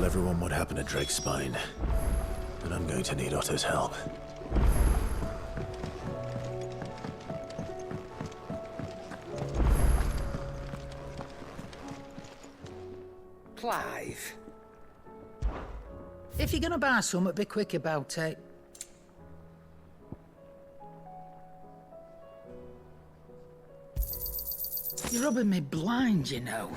tell everyone what happened at Drake's Spine. And I'm going to need Otto's help. Clive. If you're gonna buy something, be quick about it. You're rubbing me blind, you know.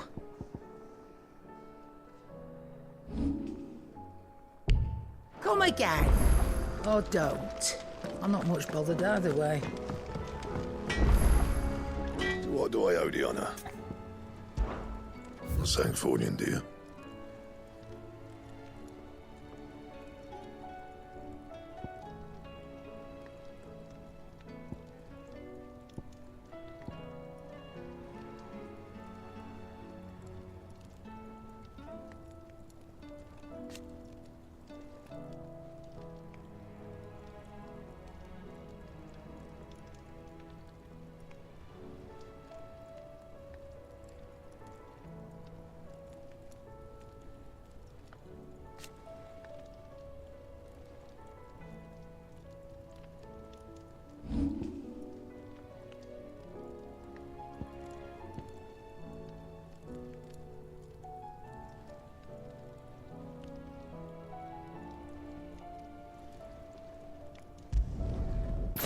Come again. Or don't. I'm not much bothered either way. What do I owe the honour? Not Sangfordian, do you?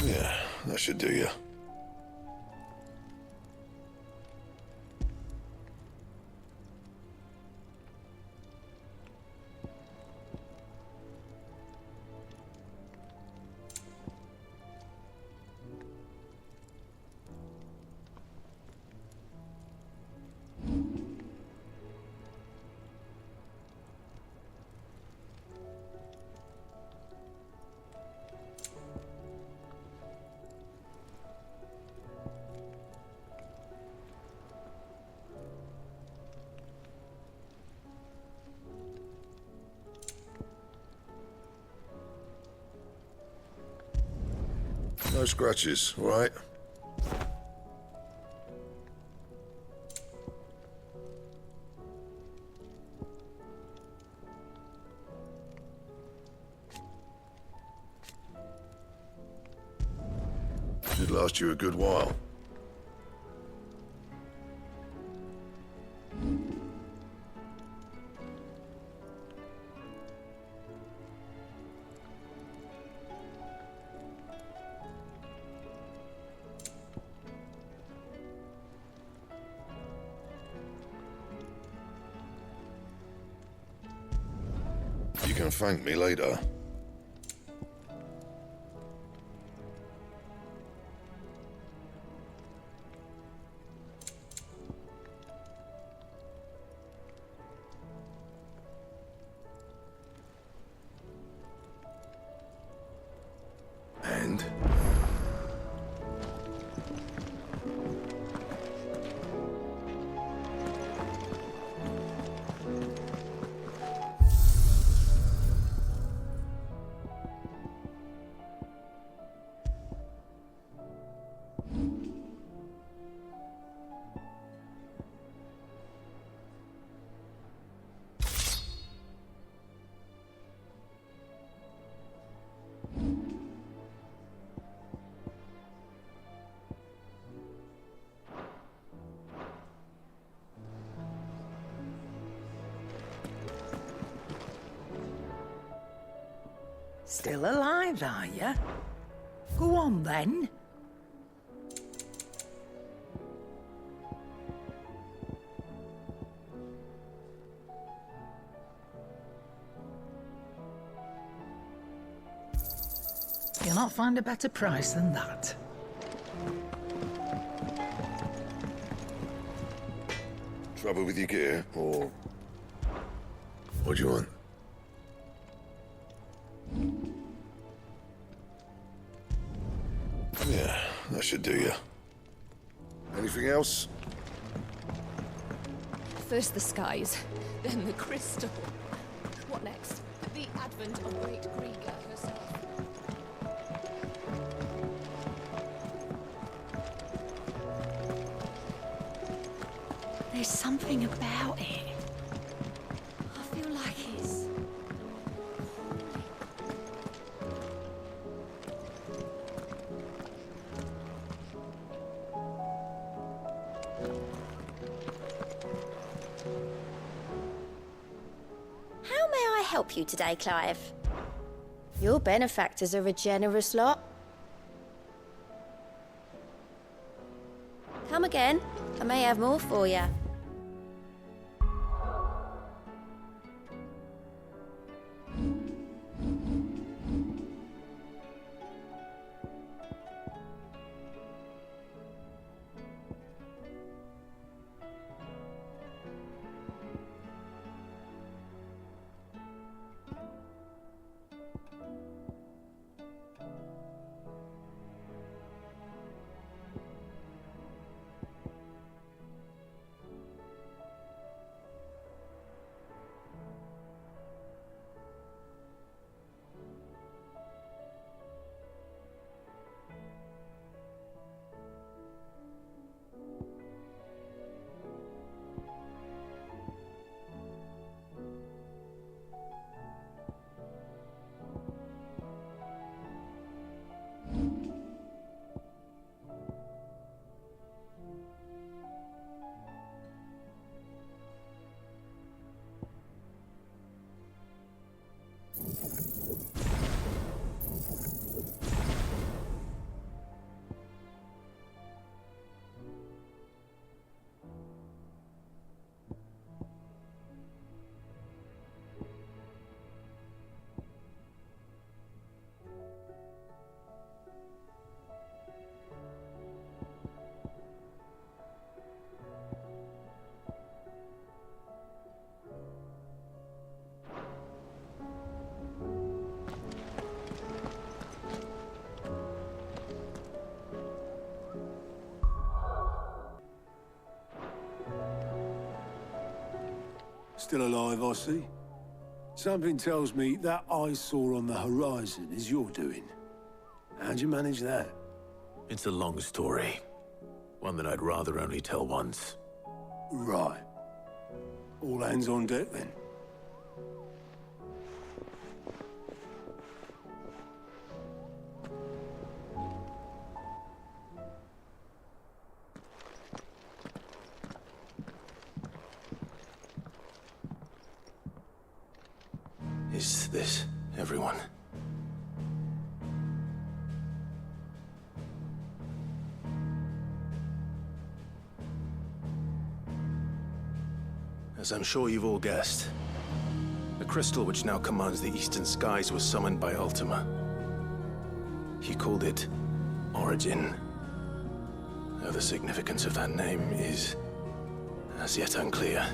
Yeah, that should do you. No scratches, all right? Should last you a good while. You can thank me later. And? Still alive, are you? Go on, then. You'll not find a better price than that. Trouble with your gear, or... What do you want? Yeah, that should do you. Anything else? First the skies, then the crystal. What next? The advent of Great Krieger herself. There's something about it. I feel like it's help you today, Clive? Your benefactors are a generous lot. Come again. I may have more for you. Still alive, I see. Something tells me that eyesore on the horizon is your doing. How'd you manage that? It's a long story. One that I'd rather only tell once. Right. All hands on deck, then. Is this everyone? As I'm sure you've all guessed, the crystal which now commands the eastern skies was summoned by Ultima. He called it Origin. Though the significance of that name is as yet unclear.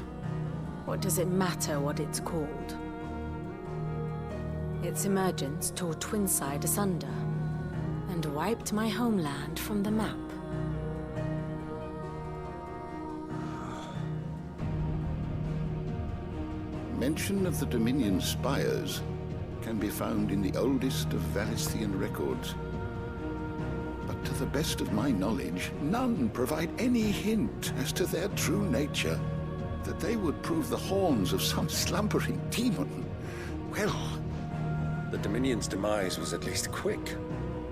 What does it matter what it's called? Its emergence tore Twinside asunder and wiped my homeland from the map. Mention of the Dominion spires can be found in the oldest of Valisthian records. But to the best of my knowledge, none provide any hint as to their true nature. That they would prove the horns of some slumbering demon. Well... The Dominion's demise was at least quick.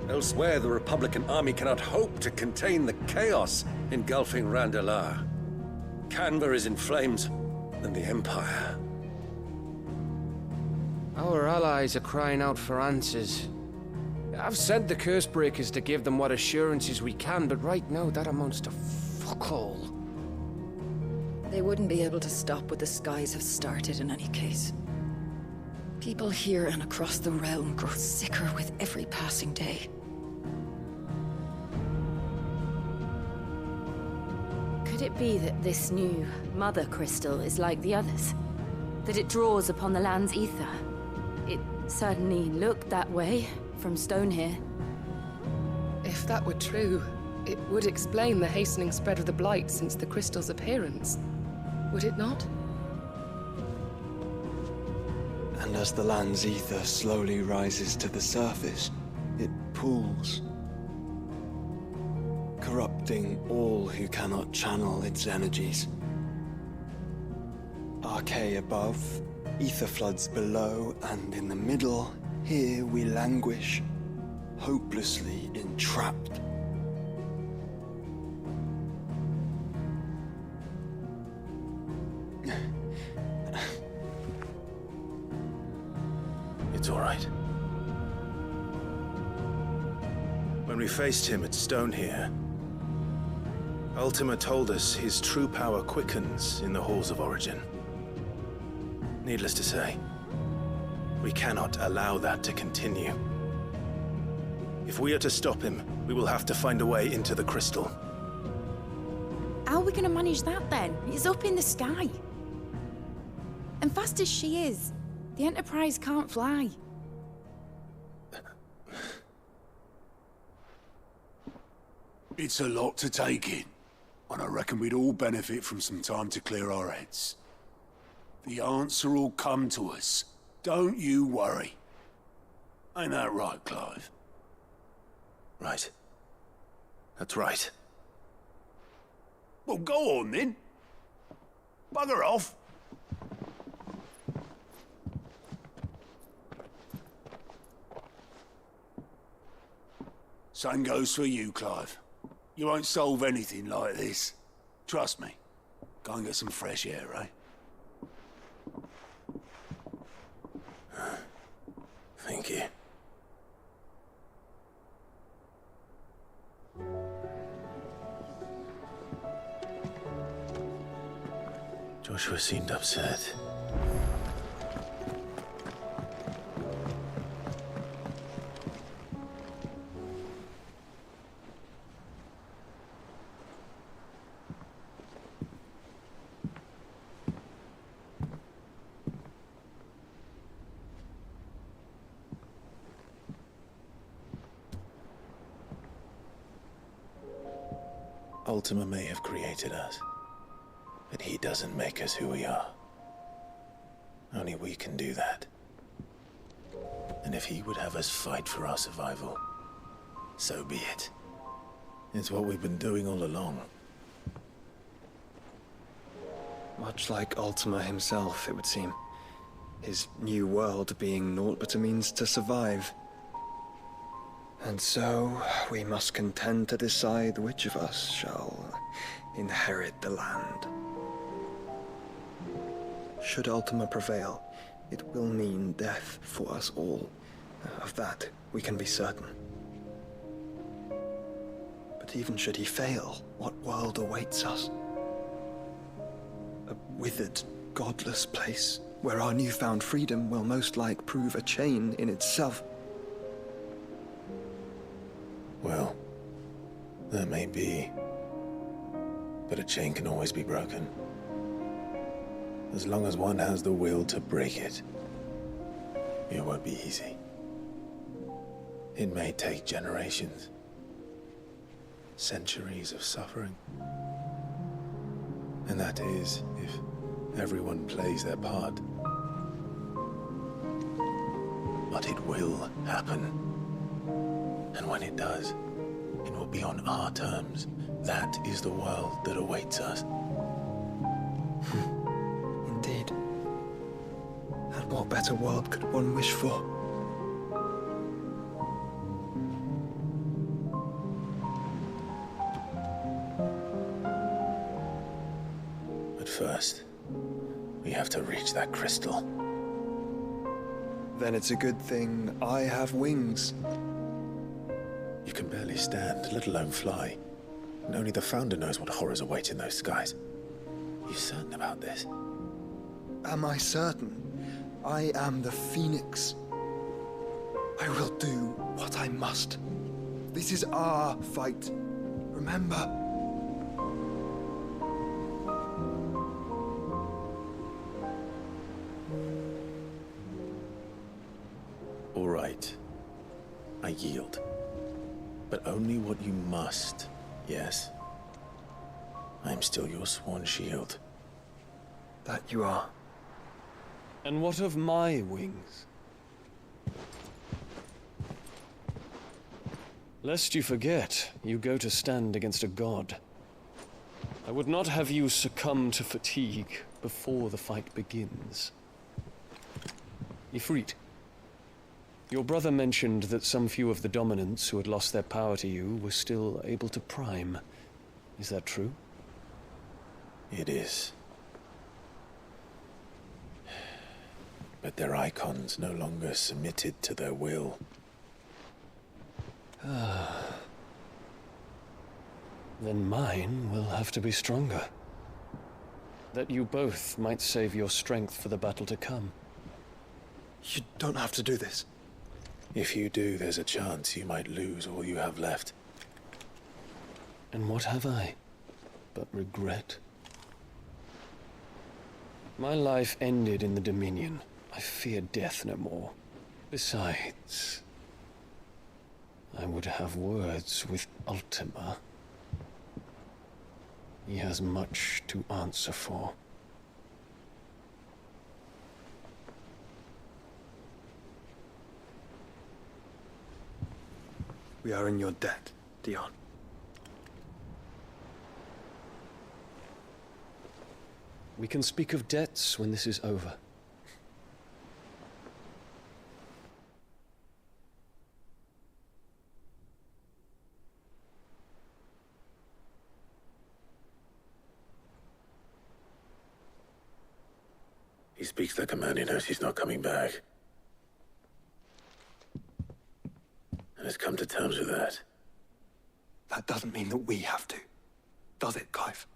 Elsewhere, the Republican army cannot hope to contain the chaos engulfing Randalar. Canva is in flames, and the Empire. Our allies are crying out for answers. I've sent the Cursebreakers to give them what assurances we can, but right now that amounts to fuck all. They wouldn't be able to stop what the skies have started in any case. People here and across the realm grow sicker with every passing day. Could it be that this new Mother Crystal is like the others? That it draws upon the land's ether? It certainly looked that way from stone here. If that were true, it would explain the hastening spread of the Blight since the crystal's appearance. Would it not? And as the land's ether slowly rises to the surface, it pools, corrupting all who cannot channel its energies. Archay above, ether floods below, and in the middle, here we languish, hopelessly entrapped. It's all right. When we faced him at Stone here, Ultima told us his true power quickens in the halls of Origin. Needless to say, we cannot allow that to continue. If we are to stop him, we will have to find a way into the crystal. How are we gonna manage that then? It's up in the sky. And fast as she is, the Enterprise can't fly. It's a lot to take in, and I reckon we'd all benefit from some time to clear our heads. The answer will come to us. Don't you worry. Ain't that right, Clive? Right. That's right. Well, go on then. Bugger off. Same goes for you, Clive. You won't solve anything like this. Trust me. Go and get some fresh air, eh? Thank you. Joshua seemed upset. Ultima may have created us, but he doesn't make us who we are. Only we can do that. And if he would have us fight for our survival, so be it. It's what we've been doing all along. Much like Ultima himself, it would seem. His new world being naught but a means to survive. And so, we must contend to decide which of us shall inherit the land. Should Ultima prevail, it will mean death for us all. Of that, we can be certain. But even should he fail, what world awaits us? A withered, godless place, where our newfound freedom will most like prove a chain in itself. Well, that may be, but a chain can always be broken. As long as one has the will to break it, it won't be easy. It may take generations, centuries of suffering. And that is, if everyone plays their part. But it will happen. And when it does, it will be on our terms. That is the world that awaits us. Indeed. And what better world could one wish for? But first, we have to reach that crystal. Then it's a good thing I have wings. You can barely stand, let alone fly. And only the Founder knows what horrors await in those skies. Are you certain about this? Am I certain? I am the Phoenix. I will do what I must. This is our fight. Remember? All right. I yield. But only what you must, yes? I am still your sworn shield. That you are. And what of my wings? Lest you forget, you go to stand against a god. I would not have you succumb to fatigue before the fight begins. Ifrit, your brother mentioned that some few of the dominants who had lost their power to you were still able to prime. Is that true? It is. but their icons no longer submitted to their will. Then mine will have to be stronger. That you both might save your strength for the battle to come. You don't have to do this. If you do, there's a chance you might lose all you have left. And what have I but regret? My life ended in the Dominion. I fear death no more. Besides, I would have words with Ultima. He has much to answer for. We are in your debt, Dion. We can speak of debts when this is over. He speaks like a man who knows he's not coming back. And has come to terms with that. That doesn't mean that we have to, does it, Clive?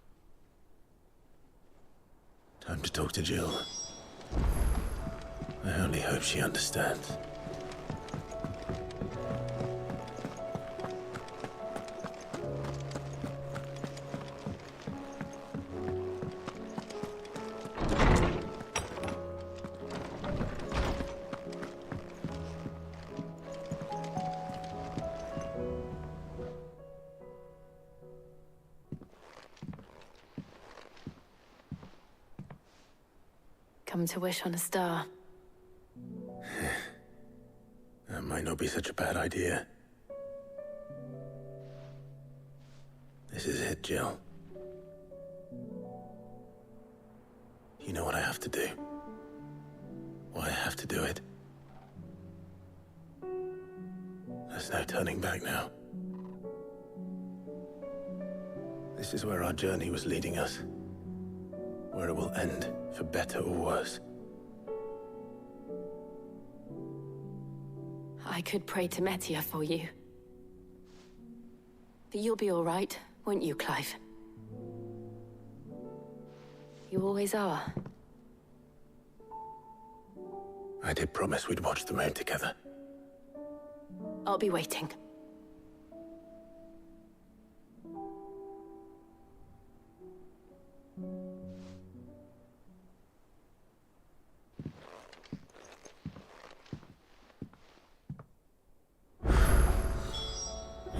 Time to talk to Jill. I only hope she understands. Come to wish on a star. That might not be such a bad idea. This is it, Jill. You know what I have to do. Why I have to do it. There's no turning back now. This is where our journey was leading us. Where it will end, for better or worse. I could pray to Metia for you. But you'll be all right, won't you, Clive? You always are. I did promise we'd watch the moon together. I'll be waiting.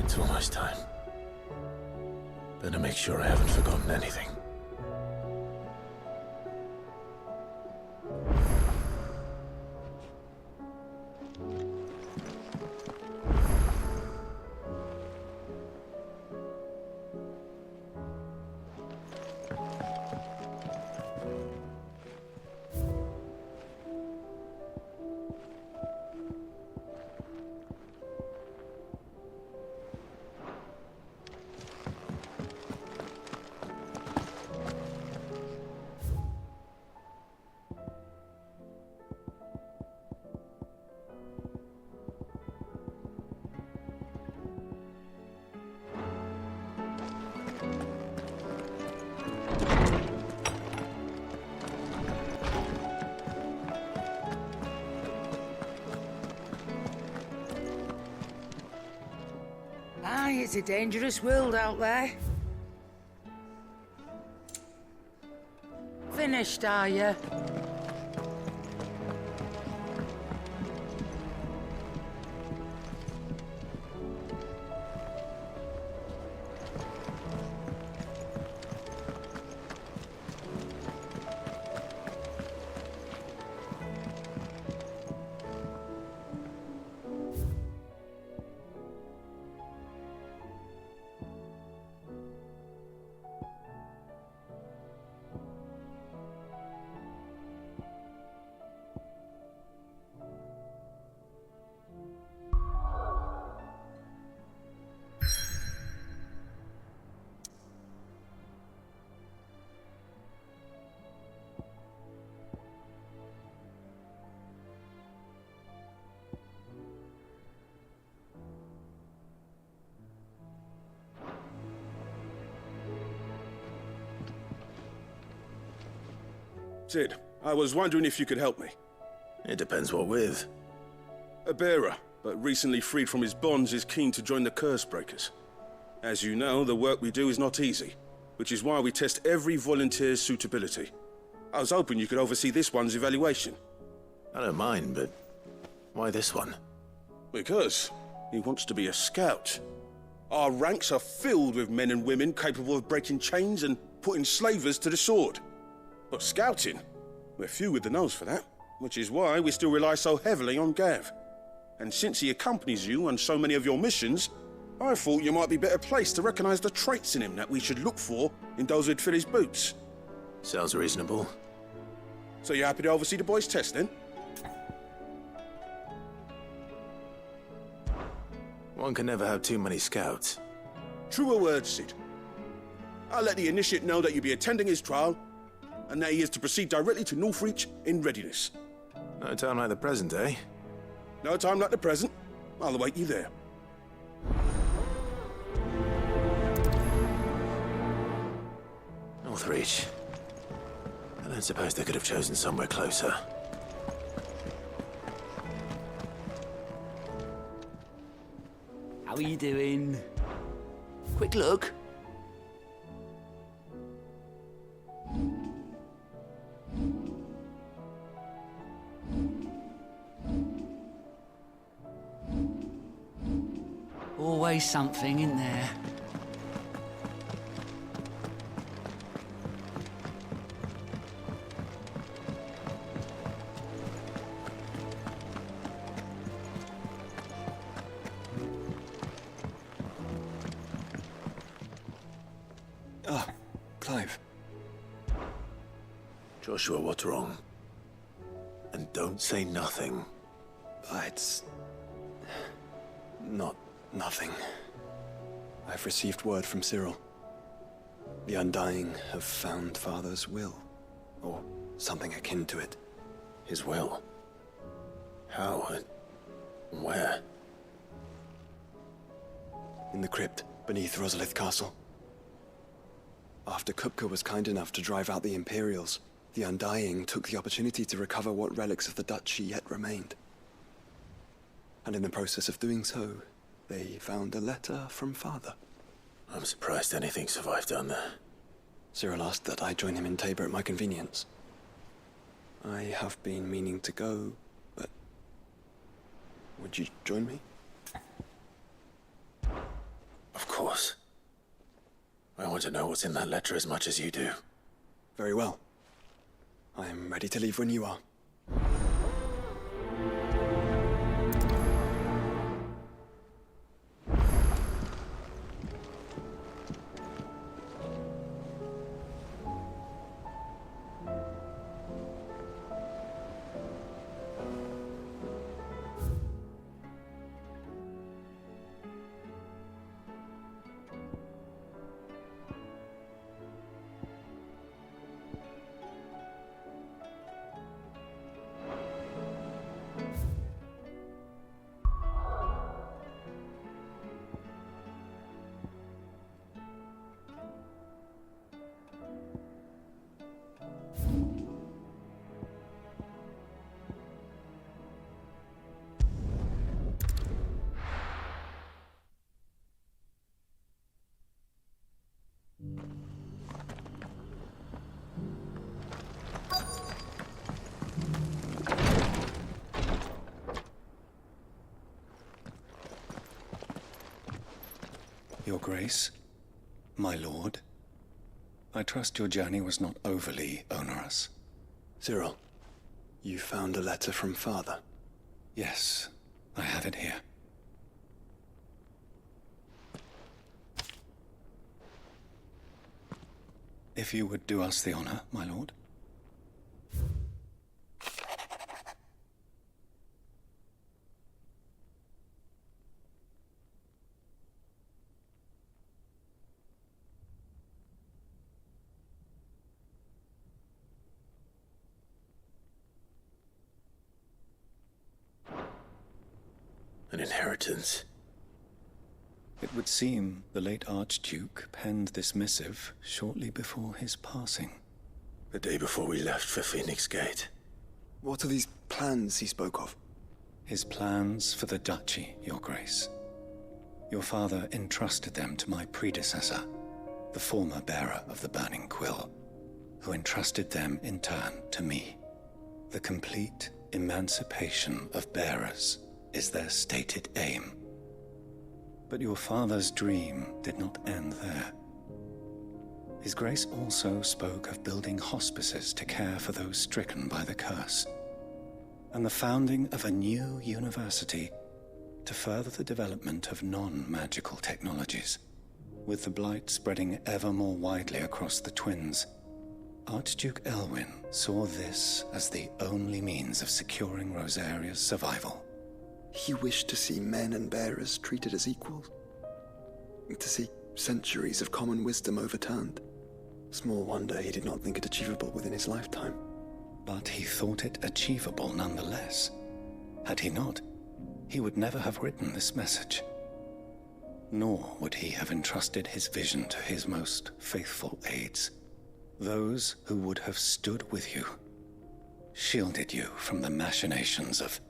It's almost time. Better make sure I haven't forgotten anything. Aye, it's a dangerous world out there. Finished, are you? Sid, I was wondering if you could help me. It depends what with. A bearer, but recently freed from his bonds, is keen to join the Curse Breakers. As you know, the work we do is not easy, which is why we test every volunteer's suitability. I was hoping you could oversee this one's evaluation. I don't mind, but why this one? Because he wants to be a scout. Our ranks are filled with men and women capable of breaking chains and putting slavers to the sword. But scouting, we're few with the nose for that, which is why we still rely so heavily on Gav. And since he accompanies you on so many of your missions, I thought you might be better placed to recognize the traits in him that we should look for in those who'd fill his boots. Sounds reasonable. So you're happy to oversee the boys' test, then? One can never have too many scouts. Truer words, Sid. I'll let the initiate know that you'll be attending his trial, and that he is to proceed directly to Northreach in readiness. No time like the present, eh? No time like the present. I'll await you there. Northreach. I don't suppose they could have chosen somewhere closer. How are you doing? Quick look. Always something in there. Clive. Joshua, what's wrong? And don't say nothing. It's not nothing. I've received word from Cyril. The Undying have found Father's will, or something akin to it. His will? How and where? In the crypt beneath Rosalith Castle. After Kupka was kind enough to drive out the Imperials, the Undying took the opportunity to recover what relics of the Duchy yet remained. And in the process of doing so, they found a letter from Father. I'm surprised anything survived down there. Cyril asked that I join him in Tabor at my convenience. I have been meaning to go, but would you join me? Of course. I want to know what's in that letter as much as you do. Very well. I am ready to leave when you are. Your Grace, my lord, I trust your journey was not overly onerous. Cyril, you found a letter from Father? Yes, I have it here. If you would do us the honor, my lord. An inheritance. It would seem the late Archduke penned this missive shortly before his passing. The day before we left for Phoenix Gate. What are these plans he spoke of? His plans for the duchy, Your Grace. Your father entrusted them to my predecessor, the former bearer of the Burning Quill, who entrusted them in turn to me. The complete emancipation of bearers is their stated aim. But your father's dream did not end there. His Grace also spoke of building hospices to care for those stricken by the curse, and the founding of a new university to further the development of non-magical technologies. With the blight spreading ever more widely across the Twins, Archduke Elwyn saw this as the only means of securing Rosaria's survival. He wished to see men and bearers treated as equals. To see centuries of common wisdom overturned. Small wonder he did not think it achievable within his lifetime. But he thought it achievable nonetheless. Had he not, he would never have written this message. Nor would he have entrusted his vision to his most faithful aides. Those who would have stood with you, shielded you from the machinations of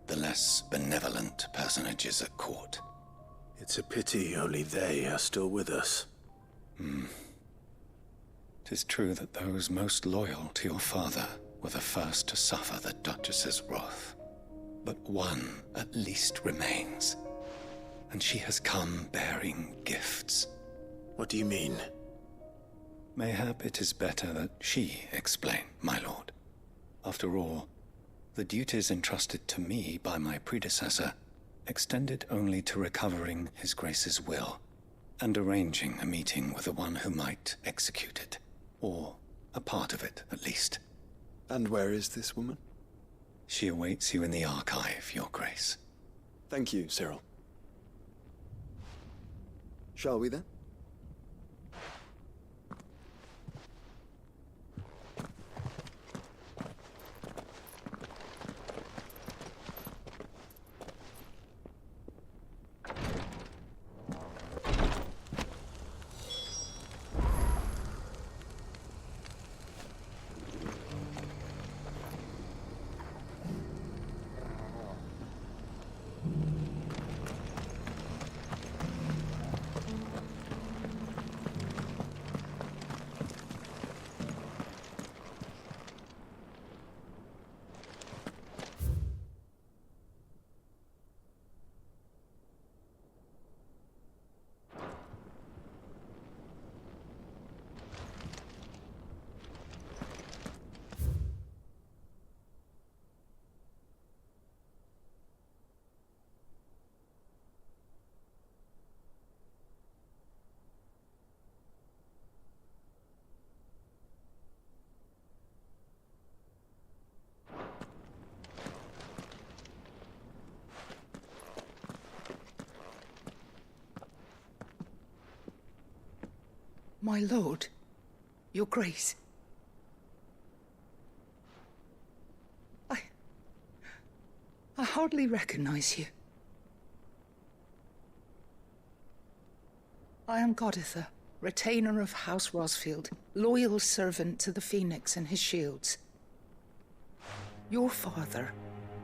the less benevolent personages at court. It's a pity only they are still with us. 'Tis true that those most loyal to your father were the first to suffer the Duchess's wrath. But one at least remains, and she has come bearing gifts. What do you mean? Mayhap it is better that she explain, my lord. After all, the duties entrusted to me by my predecessor extended only to recovering His Grace's will and arranging a meeting with the one who might execute it, or a part of it at least. And where is this woman? She awaits you in the archive, Your Grace. Thank you, Cyril. Shall we then? My lord, your grace. I hardly recognize you. I am Goditha, retainer of House Rosfield, loyal servant to the Phoenix and his shields. Your father,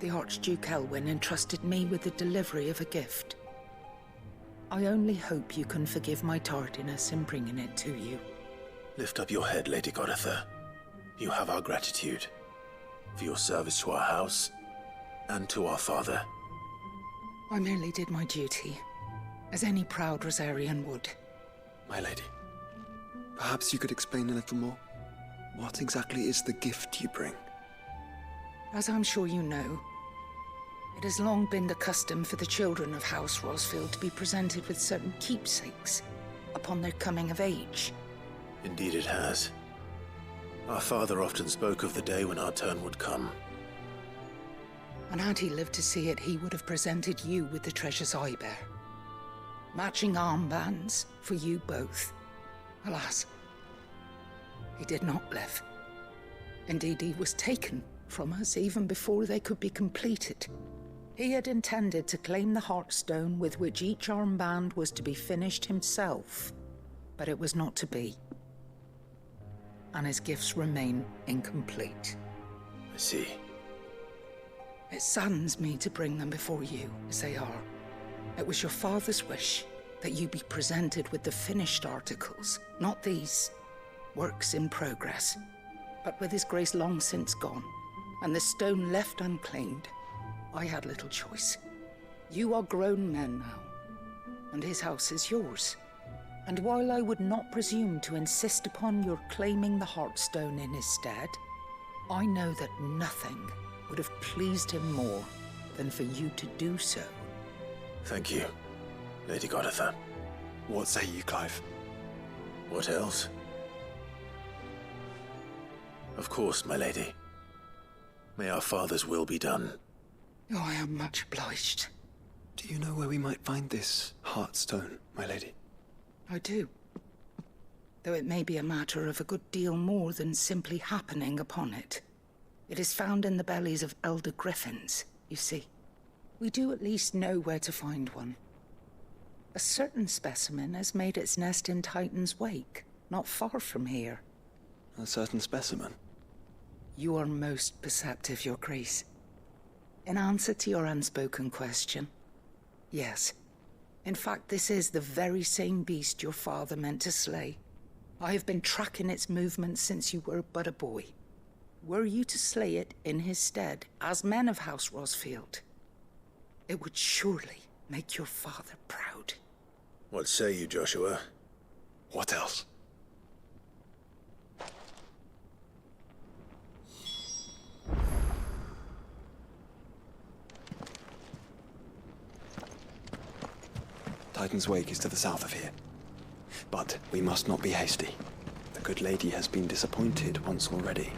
the Archduke Elwyn, entrusted me with the delivery of a gift. I only hope you can forgive my tardiness in bringing it to you. Lift up your head, Lady Goditha. You have our gratitude for your service to our house and to our father. I merely did my duty, as any proud Rosarian would. My lady, perhaps you could explain a little more? What exactly is the gift you bring? As I'm sure you know, it has long been the custom for the children of House Rosfield to be presented with certain keepsakes upon their coming of age. Indeed it has. Our father often spoke of the day when our turn would come. And had he lived to see it, he would have presented you with the treasures I bear. Matching armbands for you both. Alas, he did not live. Indeed, he was taken from us even before they could be completed. He had intended to claim the Heartstone with which each armband was to be finished himself, but it was not to be. and his gifts remain incomplete. I see. It saddens me to bring them before you, as they are. It was your father's wish that you be presented with the finished articles, not these works in progress. But with his grace long since gone, and the stone left unclaimed, I had little choice. You are grown men now, and his house is yours. And while I would not presume to insist upon your claiming the Heartstone in his stead, I know that nothing would have pleased him more than for you to do so. Thank you, Lady Goditha. What say you, Clive? What else? Of course, my lady. May our father's will be done. Oh, I am much obliged. Do you know where we might find this Heartstone, my lady? I do. Though it may be a matter of a good deal more than simply happening upon it. It is found in the bellies of elder griffins, you see. We do at least know where to find one. A certain specimen has made its nest in Titan's Wake, not far from here. A certain specimen? You are most perceptive, Your Grace. In answer to your unspoken question, yes. In fact, this is the very same beast your father meant to slay. I have been tracking its movements since you were but a boy. Were you to slay it in his stead, as men of House Rosfield, it would surely make your father proud. What say you, Joshua? What else? Titan's Wake is to the south of here. But we must not be hasty. The good lady has been disappointed once already.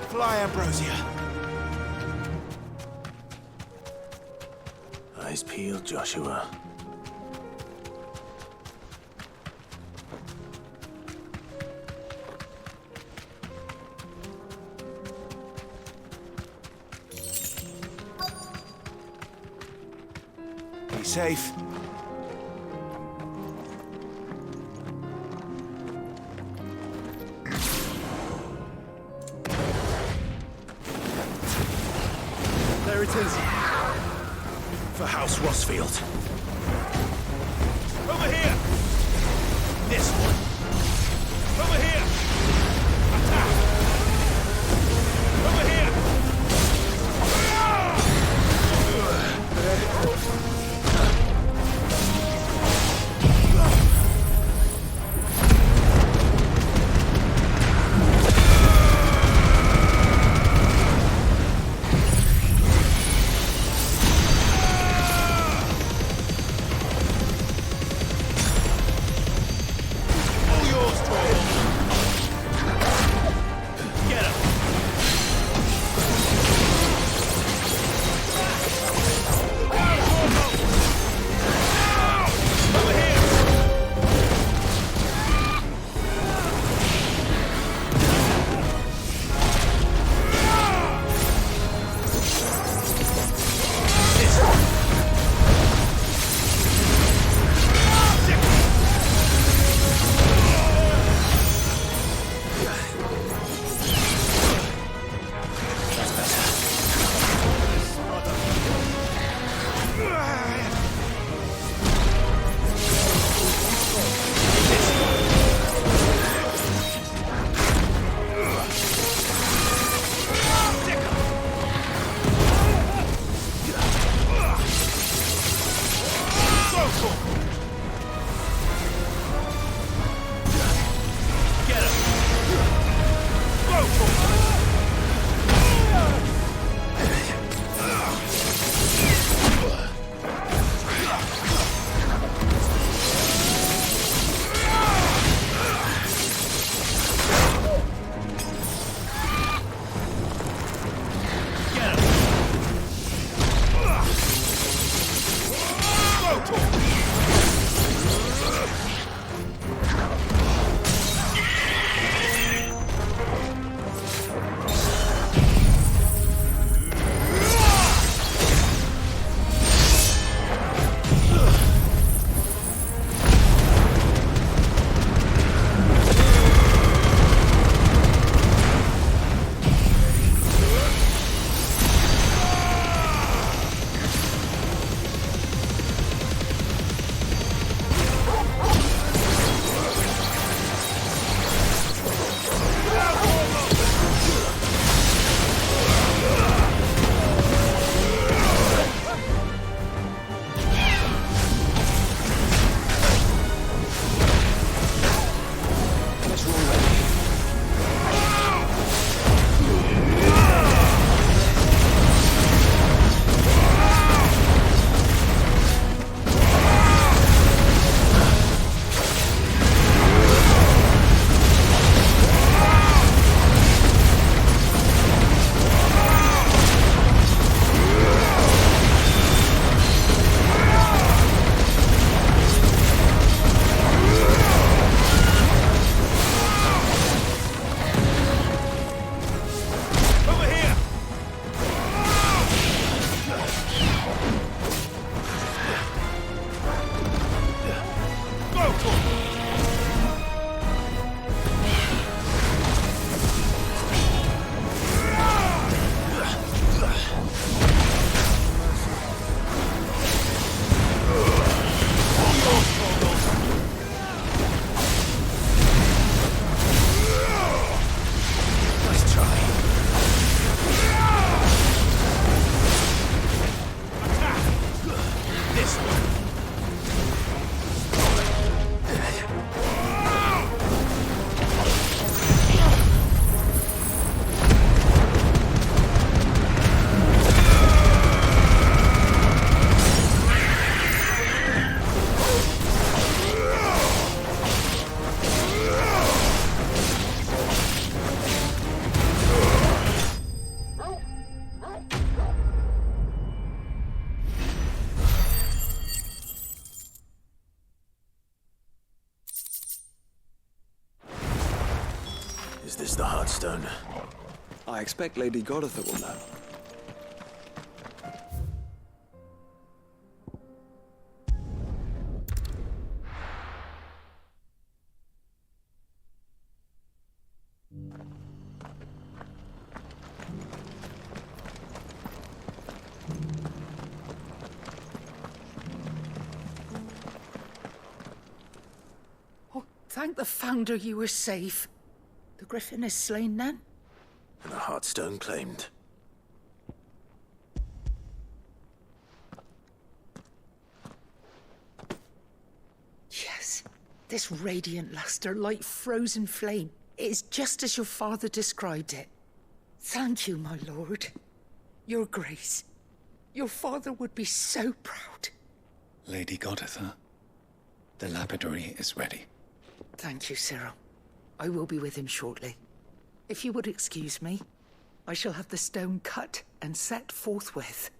Fly, Ambrosia. Eyes peeled, Joshua. Be safe. There it is. For House Rosfield. Over here! This one. Over here! Attack! Over here! All yours, Tor! Is this the Heartstone? I expect Lady Goditha will know. Thank the Founder you were safe. The Griffin is slain then? And the Heartstone claimed. Yes. This radiant luster, like frozen flame, is just as your father described it. Thank you, my lord. Your grace. Your father would be so proud. Lady Goditha, the lapidary is ready. Thank you, Cyril. I will be with him shortly. If you would excuse me, I shall have the stone cut and set forthwith.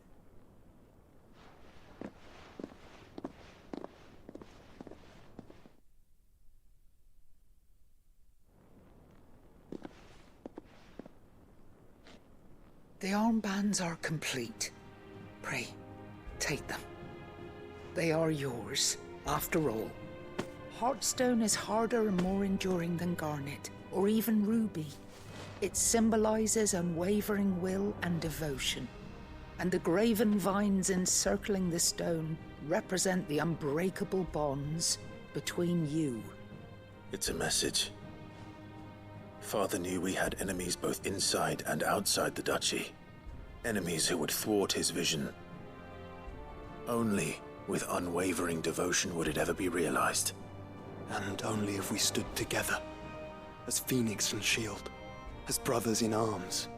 The armbands are complete. Pray, take them. They are yours, after all. Heartstone is harder and more enduring than garnet, or even ruby. It symbolizes unwavering will and devotion. And the graven vines encircling the stone represent the unbreakable bonds between you. It's a message. Father knew we had enemies both inside and outside the duchy. Enemies who would thwart his vision. Only with unwavering devotion would it ever be realized. And only if we stood together, as Phoenix and Shield, as brothers in arms,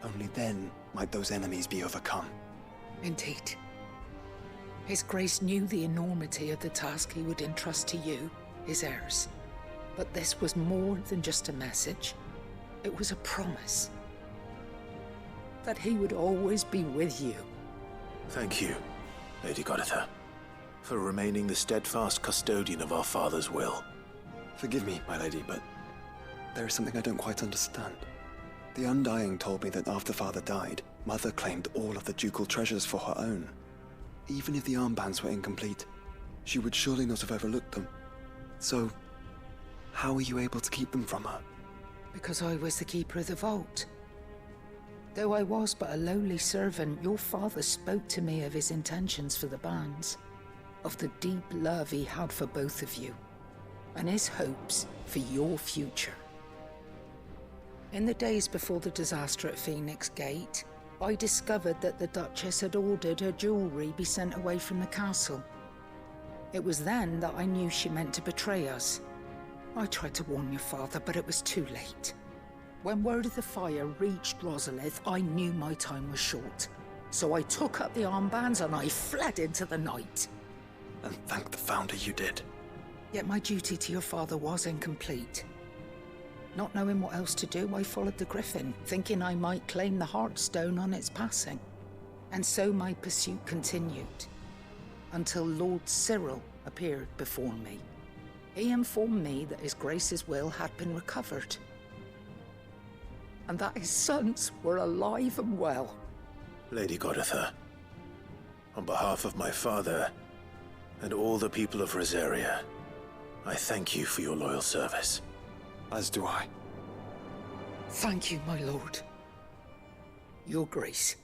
only then might those enemies be overcome. Indeed. His Grace knew the enormity of the task he would entrust to you, his heirs. But this was more than just a message. It was a promise. That he would always be with you. Thank you, Lady Goditha, for remaining the steadfast custodian of our father's will. Forgive me, my lady, but there is something I don't quite understand. The Undying told me that after Father died, Mother claimed all of the ducal treasures for her own. Even if the armbands were incomplete, she would surely not have overlooked them. So, how were you able to keep them from her? Because I was the keeper of the vault. Though I was but a lowly servant, your father spoke to me of his intentions for the bands, of the deep love he had for both of you, and his hopes for your future. In the days before the disaster at Phoenix Gate, I discovered that the Duchess had ordered her jewelry be sent away from the castle. It was then that I knew she meant to betray us. I tried to warn your father, but it was too late. When word of the fire reached Rosalith, I knew my time was short. So I took up the armbands and I fled into the night. And thank the Founder you did. Yet my duty to your father was incomplete. Not knowing what else to do, I followed the Griffin, thinking I might claim the Heartstone on its passing. And so my pursuit continued, until Lord Cyril appeared before me. He informed me that His Grace's will had been recovered, and that his sons were alive and well. Lady Goditha, on behalf of my father and all the people of Rosaria, I thank you for your loyal service. As do I. Thank you, my lord. Your Grace,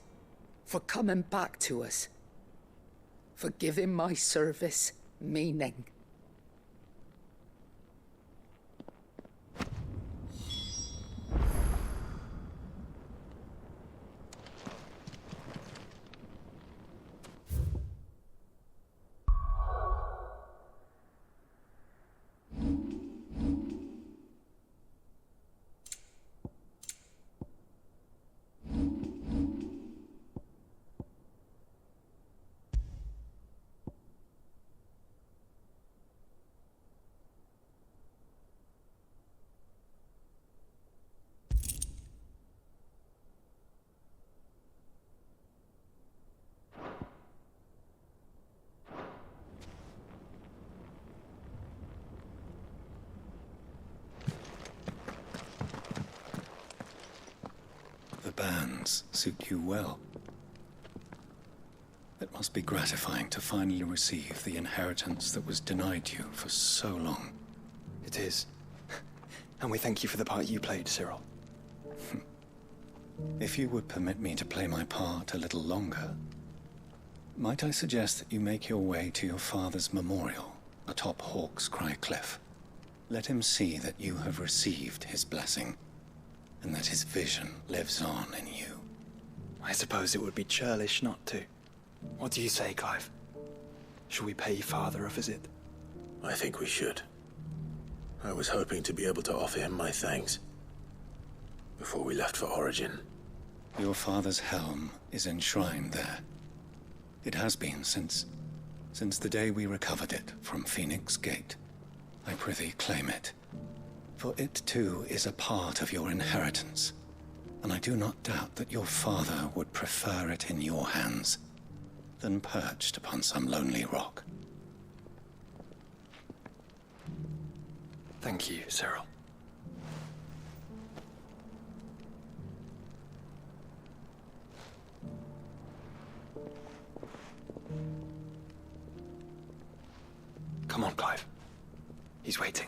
for coming back to us, for giving my service meaning. lands suit you well. It must be gratifying to finally receive the inheritance that was denied you for so long. It is. And we thank you for the part you played, Cyril. If you would permit me to play my part a little longer, might I suggest that you make your way to your father's memorial atop Hawk's Cry Cliff? Let him see that you have received his blessing, and that his vision lives on in you. I suppose it would be churlish not to. What do you say, Clive? Shall we pay Father a visit? I think we should. I was hoping to be able to offer him my thanks before we left for Origin. Your father's helm is enshrined there. It has been since the day we recovered it from Phoenix Gate. I prithee claim it, for it too is a part of your inheritance, and I do not doubt that your father would prefer it in your hands than perched upon some lonely rock. Thank you, Cyril. Come on, Clive. He's waiting.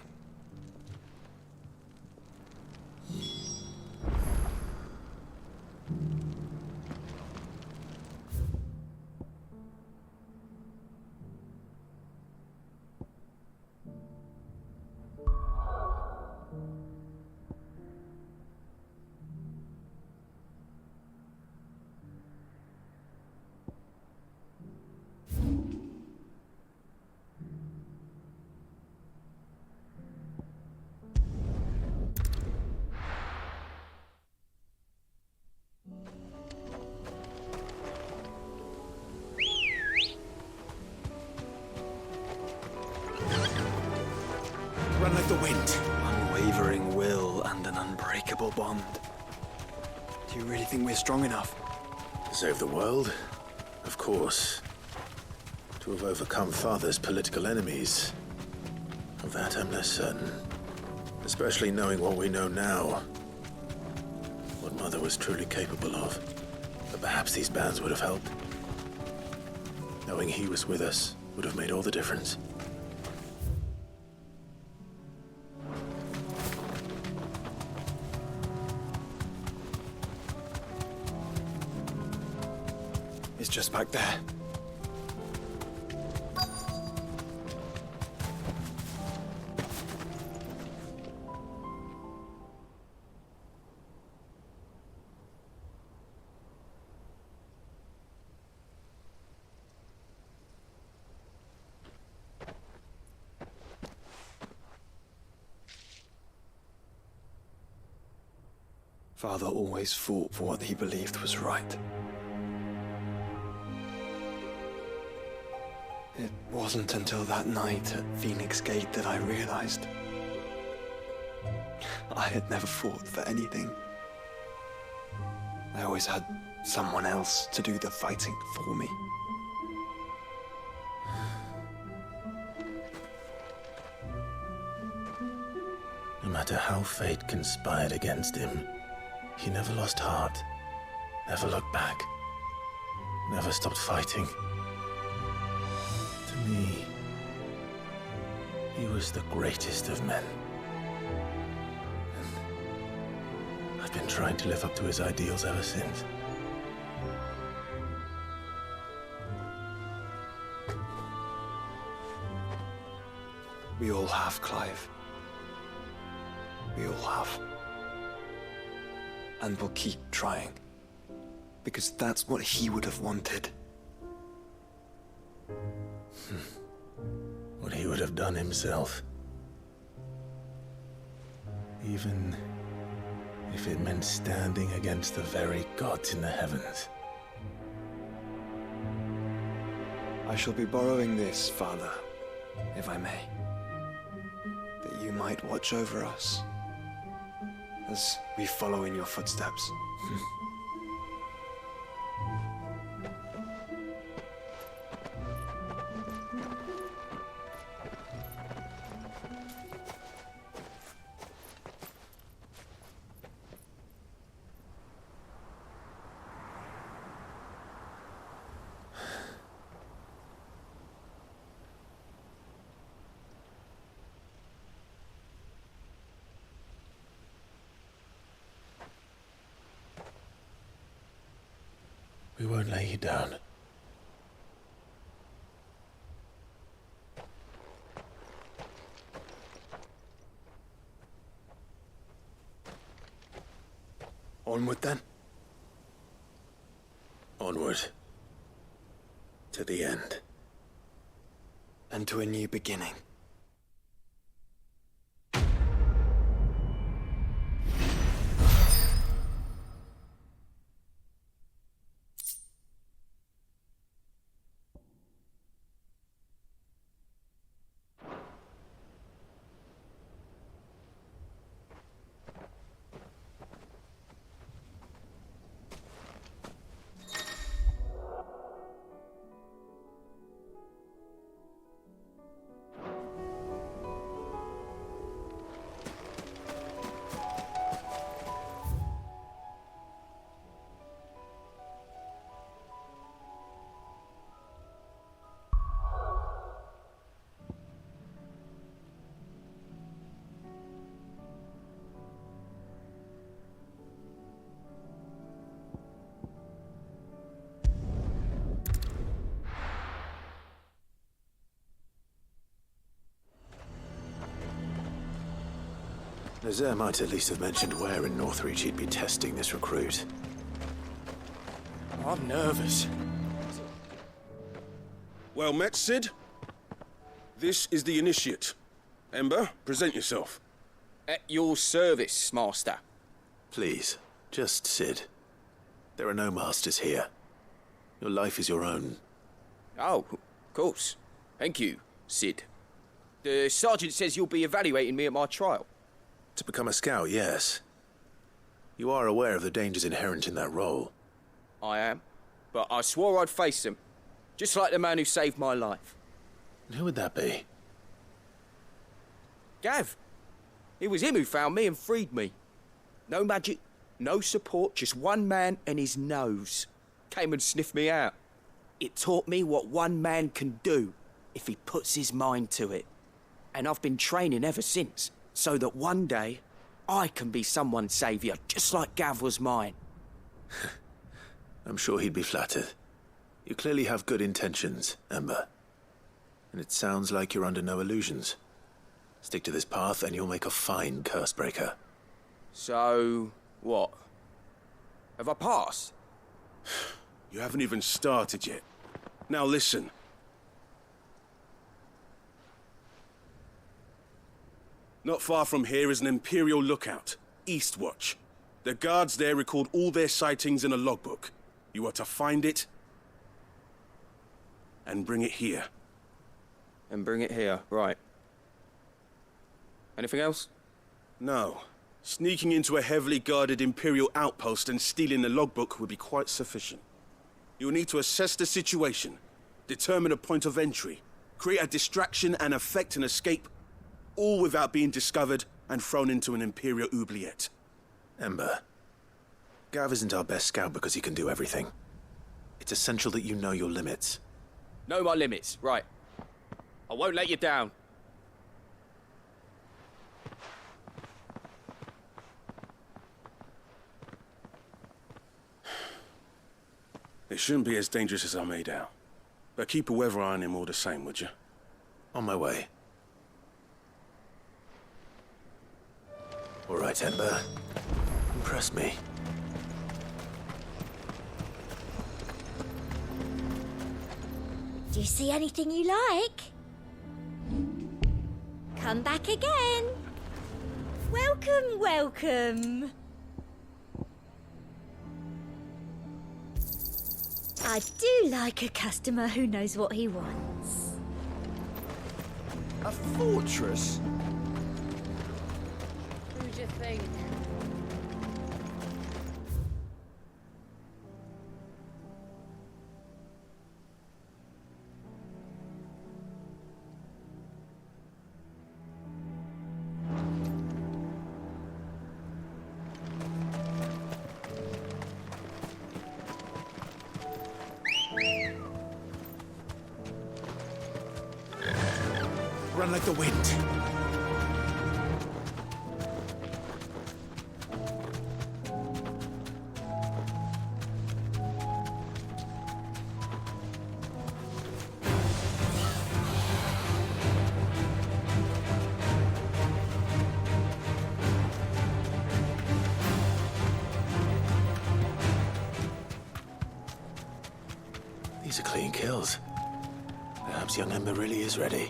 Run like the wind. Unwavering will and an unbreakable bond. Do you really think we're strong enough? To save the world? Of course. To have overcome Father's political enemies? Of that I'm less certain. Especially knowing what we know now. What Mother was truly capable of. But perhaps these bands would have helped. Knowing he was with us would have made all the difference. It's just back there. Father always fought for what he believed was right. It wasn't until that night at Phoenix Gate that I realized I had never fought for anything. I always had someone else to do the fighting for me. No matter how fate conspired against him, he never lost heart, never looked back, never stopped fighting. To me, he was the greatest of men. And I've been trying to live up to his ideals ever since. We all have, Clive. We all have. And we'll keep trying. Because that's what he would have wanted. What he would have done himself. Even if it meant standing against the very gods in the heavens. I shall be borrowing this, Father, if I may. That you might watch over us as we follow in your footsteps. We won't lay you down. Onward, then? Onward. To the end. And to a new beginning. Nazaire might at least have mentioned where in Northreach he'd be testing this recruit. I'm nervous. Well met, Sid. This is the Initiate. Ember, present yourself. At your service, Master. Please, just Sid. There are no masters here. Your life is your own. Oh, of course. Thank you, Sid. The Sergeant says you'll be evaluating me at my trial. To become a scout, yes. You are aware of the dangers inherent in that role. I am. But I swore I'd face them. Just like the man who saved my life. And who would that be? Gav. It was him who found me and freed me. No magic, no support, just one man and his nose. Came and sniffed me out. It taught me what one man can do if he puts his mind to it. And I've been training ever since, so that one day I can be someone's saviour, just like Gav was mine. I'm sure he'd be flattered. You clearly have good intentions, Ember. And it sounds like you're under no illusions. Stick to this path and you'll make a fine Cursebreaker. So, what? Have I passed? You haven't even started yet. Now listen. Not far from here is an Imperial lookout, Eastwatch. The guards there record all their sightings in a logbook. You are to find it and bring it here. And bring it here, right. Anything else? No. Sneaking into a heavily guarded Imperial outpost and stealing the logbook would be quite sufficient. You'll need to assess the situation, determine a point of entry, create a distraction and effect an escape, all without being discovered and thrown into an Imperial oubliette. Ember, Gav isn't our best scout because he can do everything. It's essential that you know your limits. Know my limits, right. I won't let you down. It shouldn't be as dangerous as I made out. But keep a weather eye on him all the same, would you? On my way. All right, Ember. Impress me. Do you see anything you like? Come back again. Welcome, welcome. I do like a customer who knows what he wants. A fortress? Who do you think? Run like the wind. Clean kills. Perhaps young Ember really is ready.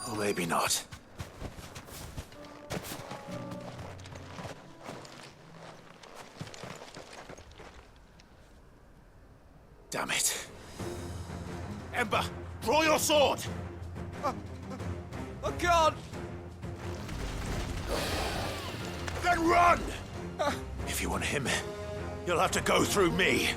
Or maybe not. Damn it. Ember, draw your sword! I can't! Then run! If you want him, you'll have to go through me.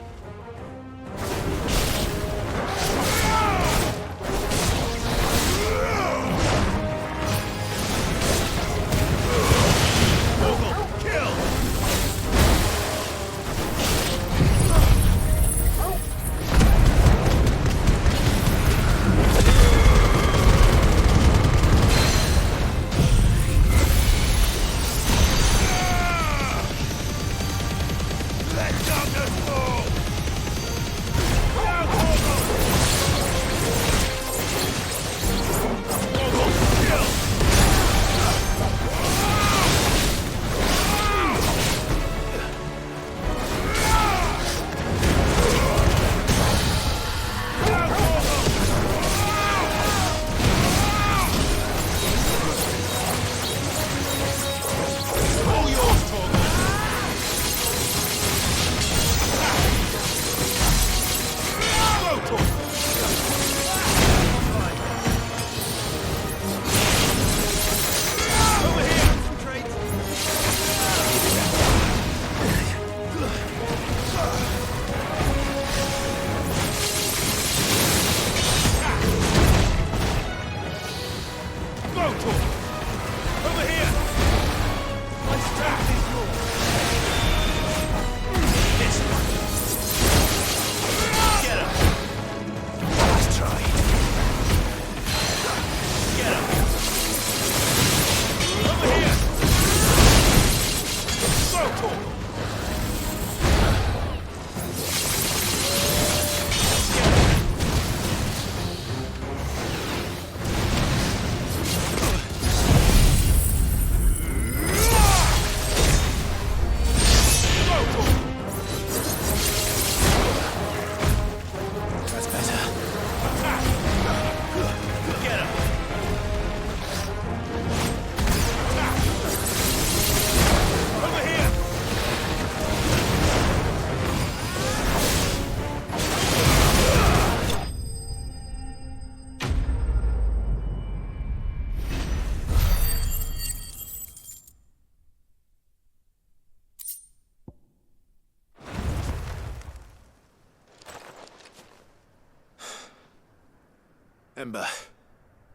Ember,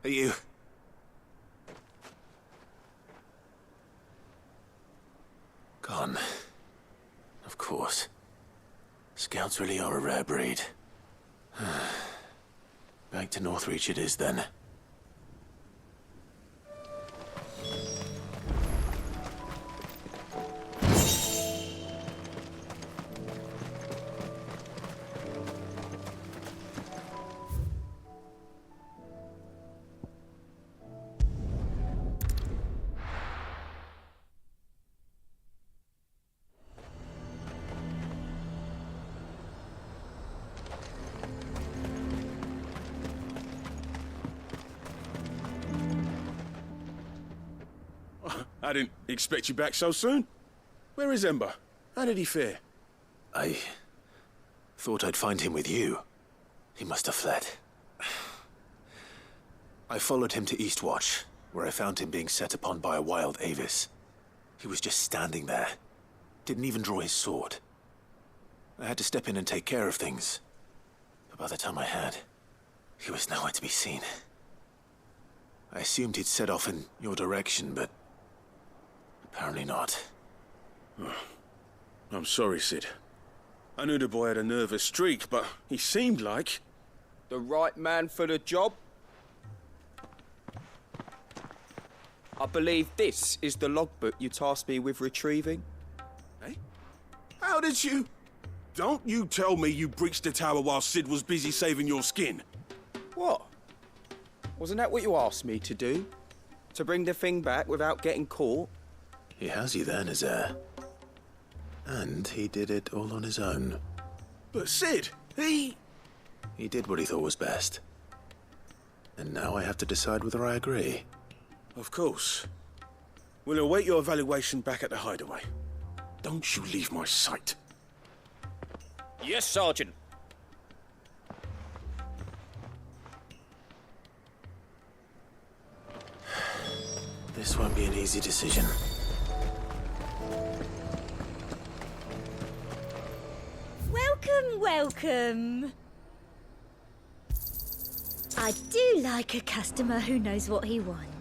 are you... Gone. Of course. Scouts really are a rare breed. Back to Northreach it is then. I didn't expect you back so soon. Where is Ember? How did he fare? I thought I'd find him with you. He must have fled. I followed him to Eastwatch, where I found him being set upon by a wild Avis. He was just standing there. Didn't even draw his sword. I had to step in and take care of things. But by the time I had, he was nowhere to be seen. I assumed he'd set off in your direction, but apparently not. I'm sorry, Sid. I knew the boy had a nervous streak, but he seemed like... The right man for the job? I believe this is the logbook you tasked me with retrieving. Eh? How did you... Don't you tell me you breached the tower while Sid was busy saving your skin. What? Wasn't that what you asked me to do? To bring the thing back without getting caught? He has you there, Nazaire. And he did it all on his own. But Sid, he did what he thought was best. And now I have to decide whether I agree. Of course. We'll await your evaluation back at the hideaway. Don't you leave my sight. Yes, Sergeant. This won't be an easy decision. Welcome, welcome. I do like a customer who knows what he wants.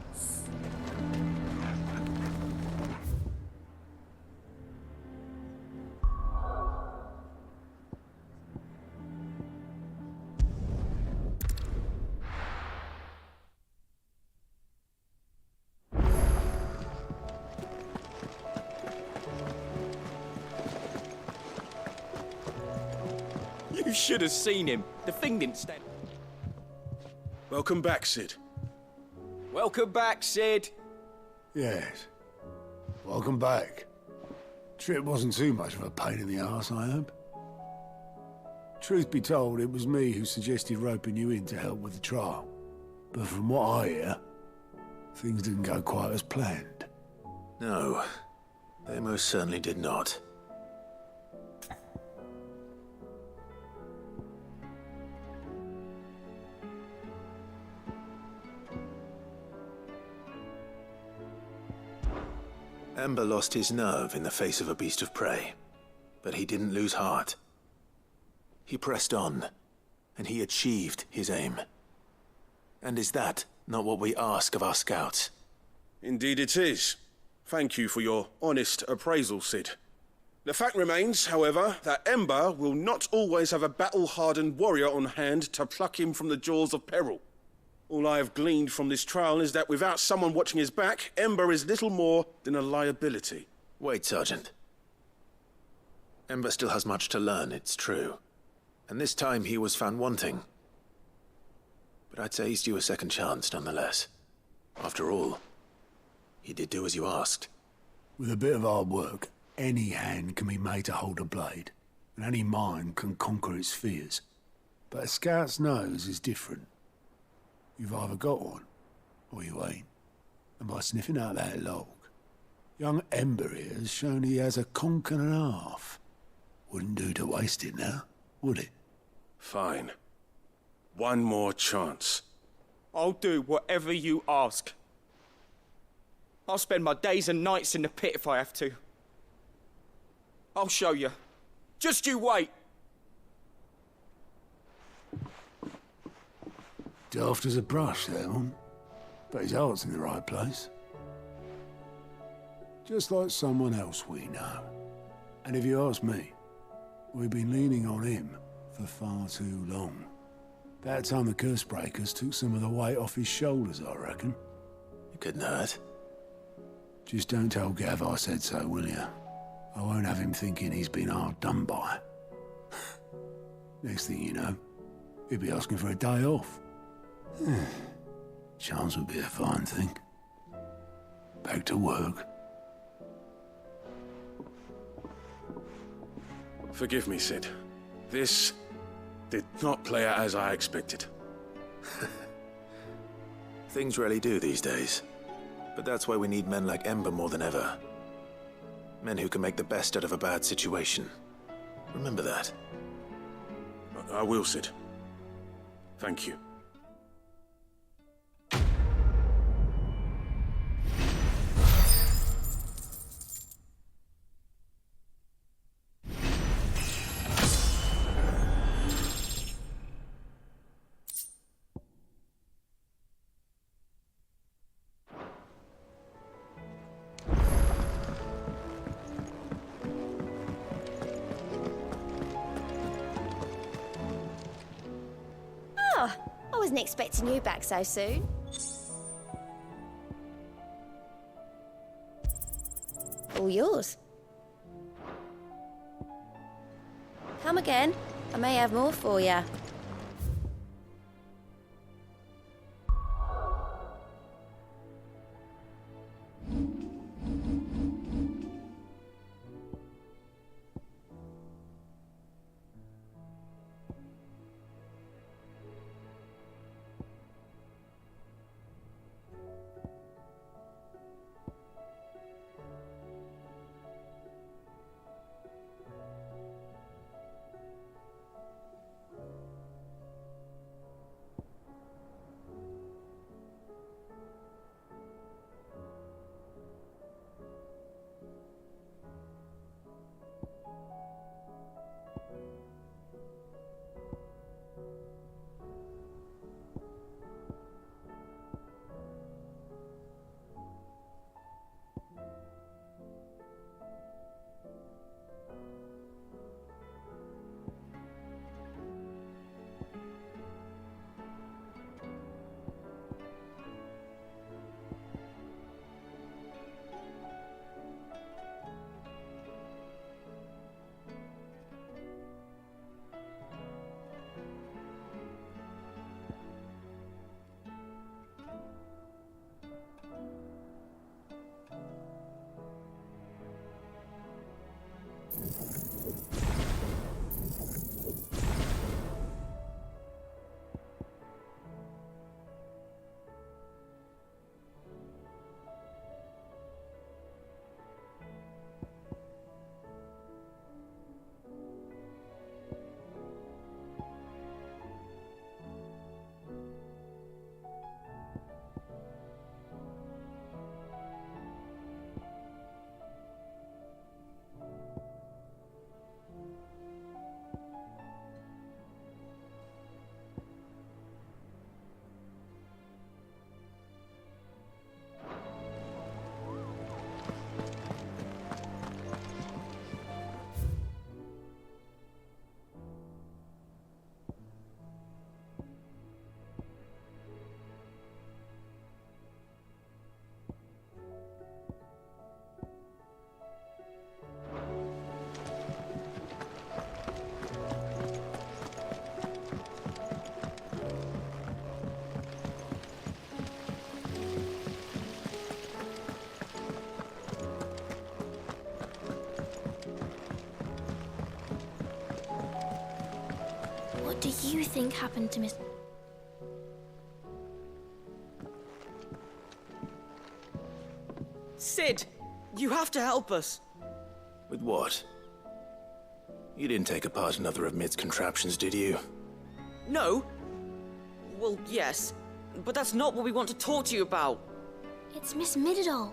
You should have seen him. The thing didn't stand. Welcome back, Sid. Welcome back, Sid. Yes. Welcome back. Trip wasn't too much of a pain in the arse, I hope. Truth be told, it was me who suggested roping you in to help with the trial. But from what I hear, things didn't go quite as planned. No, they most certainly did not. Ember lost his nerve in the face of a beast of prey, but he didn't lose heart. He pressed on, and he achieved his aim. And is that not what we ask of our scouts? Indeed it is. Thank you for your honest appraisal, Sid. The fact remains, however, that Ember will not always have a battle-hardened warrior on hand to pluck him from the jaws of peril. All I have gleaned from this trial is that without someone watching his back, Ember is little more than a liability. Wait, Sergeant. Ember still has much to learn, it's true. And this time he was found wanting. But I'd say he's due a second chance, nonetheless. After all, he did do as you asked. With a bit of hard work, any hand can be made to hold a blade, and any mind can conquer its fears. But a scout's nose is different. You've either got one, or you ain't. And by sniffing out that log, young Ember here has shown he has a conch and a half. Wouldn't do to waste it now, would it? Fine. One more chance. I'll do whatever you ask. I'll spend my days and nights in the pit if I have to. I'll show you. Just you wait. Daft as a brush, that one. But his heart's in the right place. Just like someone else we know. And if you ask me, we've been leaning on him for far too long. That time the curse breakers took some of the weight off his shoulders, I reckon. It couldn't hurt. Just don't tell Gav I said so, will you? I won't have him thinking he's been hard done by. Next thing you know, he'll be asking for a day off. Chance would be a fine thing. Back to work. Forgive me, Sid. This did not play out as I expected. Things rarely do these days. But that's why we need men like Ember more than ever. Men who can make the best out of a bad situation. Remember that. I will, Sid. Thank you. I wasn't expecting you back so soon. All yours. Come again. I may have more for you. do you think happened to Miss... Sid, you have to help us. With what? You didn't take apart another of Mid's contraptions, did you? No. Well, yes, but that's not what we want to talk to you about. It's Miss Midadol.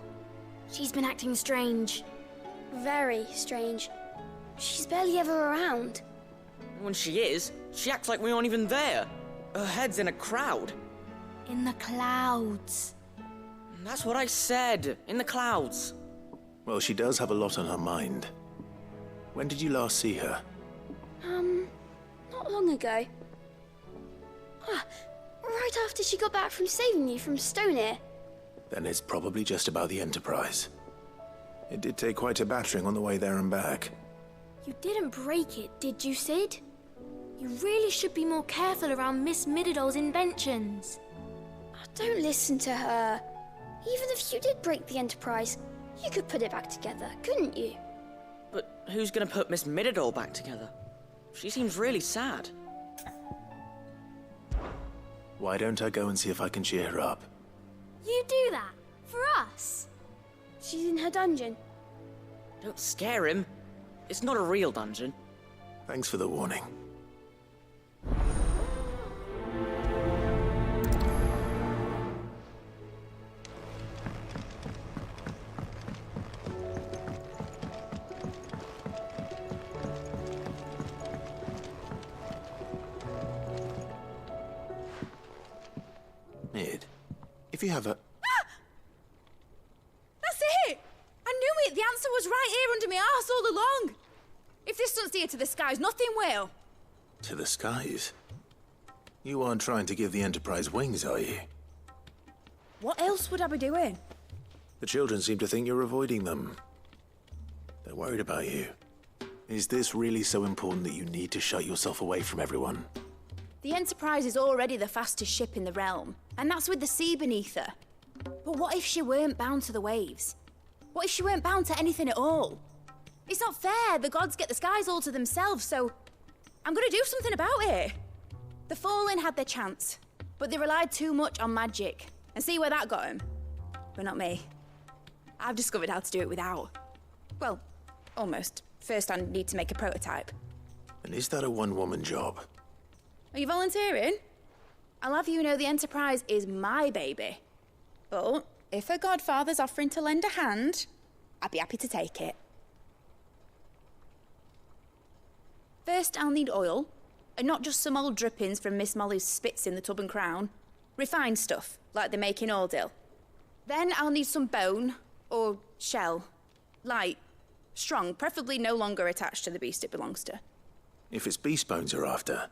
She's been acting strange. Very strange. She's barely ever around. When she is, she acts like we aren't even there. Her head's in a crowd. In the clouds. That's what I said. In the clouds. Well, she does have a lot on her mind. When did you last see her? Not long ago. Right after she got back from saving you from Stonear. Then it's probably just about the Enterprise. It did take quite a battering on the way there and back. You didn't break it, did you, Sid? You really should be more careful around Miss Midadol's inventions. Oh, don't listen to her. Even if you did break the Enterprise, you could put it back together, couldn't you? But who's gonna put Miss Midadol back together? She seems really sad. Why don't I go and see if I can cheer her up? You do that? For us? She's in her dungeon. Don't scare him. It's not a real dungeon. Thanks for the warning. Mid, if you have a... That's it! I knew it! The answer was right here under my arse all along! If this doesn't steer to the skies, nothing will! To the skies? You aren't trying to give the Enterprise wings, are you? What else would I be doing? The children seem to think you're avoiding them. They're worried about you. Is this really so important that you need to shut yourself away from everyone? The Enterprise is already the fastest ship in the realm, and that's with the sea beneath her. But what if she weren't bound to the waves? What if she weren't bound to anything at all? It's not fair. The gods get the skies all to themselves, so I'm gonna do something about it. The Fallen had their chance, but they relied too much on magic. And see where that got them? But not me. I've discovered how to do it without. Well, almost. First I need to make a prototype. And is that a one-woman job? Are you volunteering? I'll have you know the Enterprise is my baby. But if her godfather's offering to lend a hand, I'd be happy to take it. First, I'll need oil, and not just some old drippings from Miss Molly's spits in the Tub and Crown. Refined stuff, like they make in Ordill. Then I'll need some bone, or shell. Light, strong, preferably no longer attached to the beast it belongs to. If it's beast bones you're after,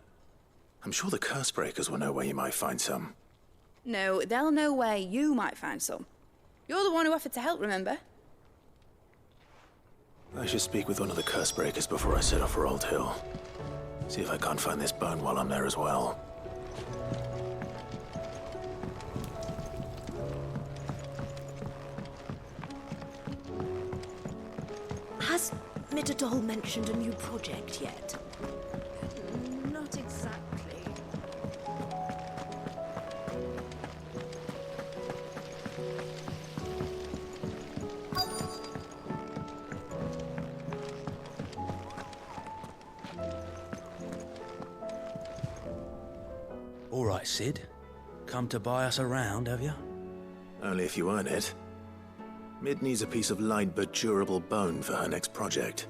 I'm sure the curse breakers will know where you might find some. No, they'll know where you might find some. You're the one who offered to help, remember? I should speak with one of the curse breakers before I set off for Old Hill. See if I can't find this bone while I'm there as well. Has Midadol mentioned a new project yet? Not exactly. All right, Sid. Come to buy us around, have you? Only if you earn it. Mid needs a piece of light but durable bone for her next project.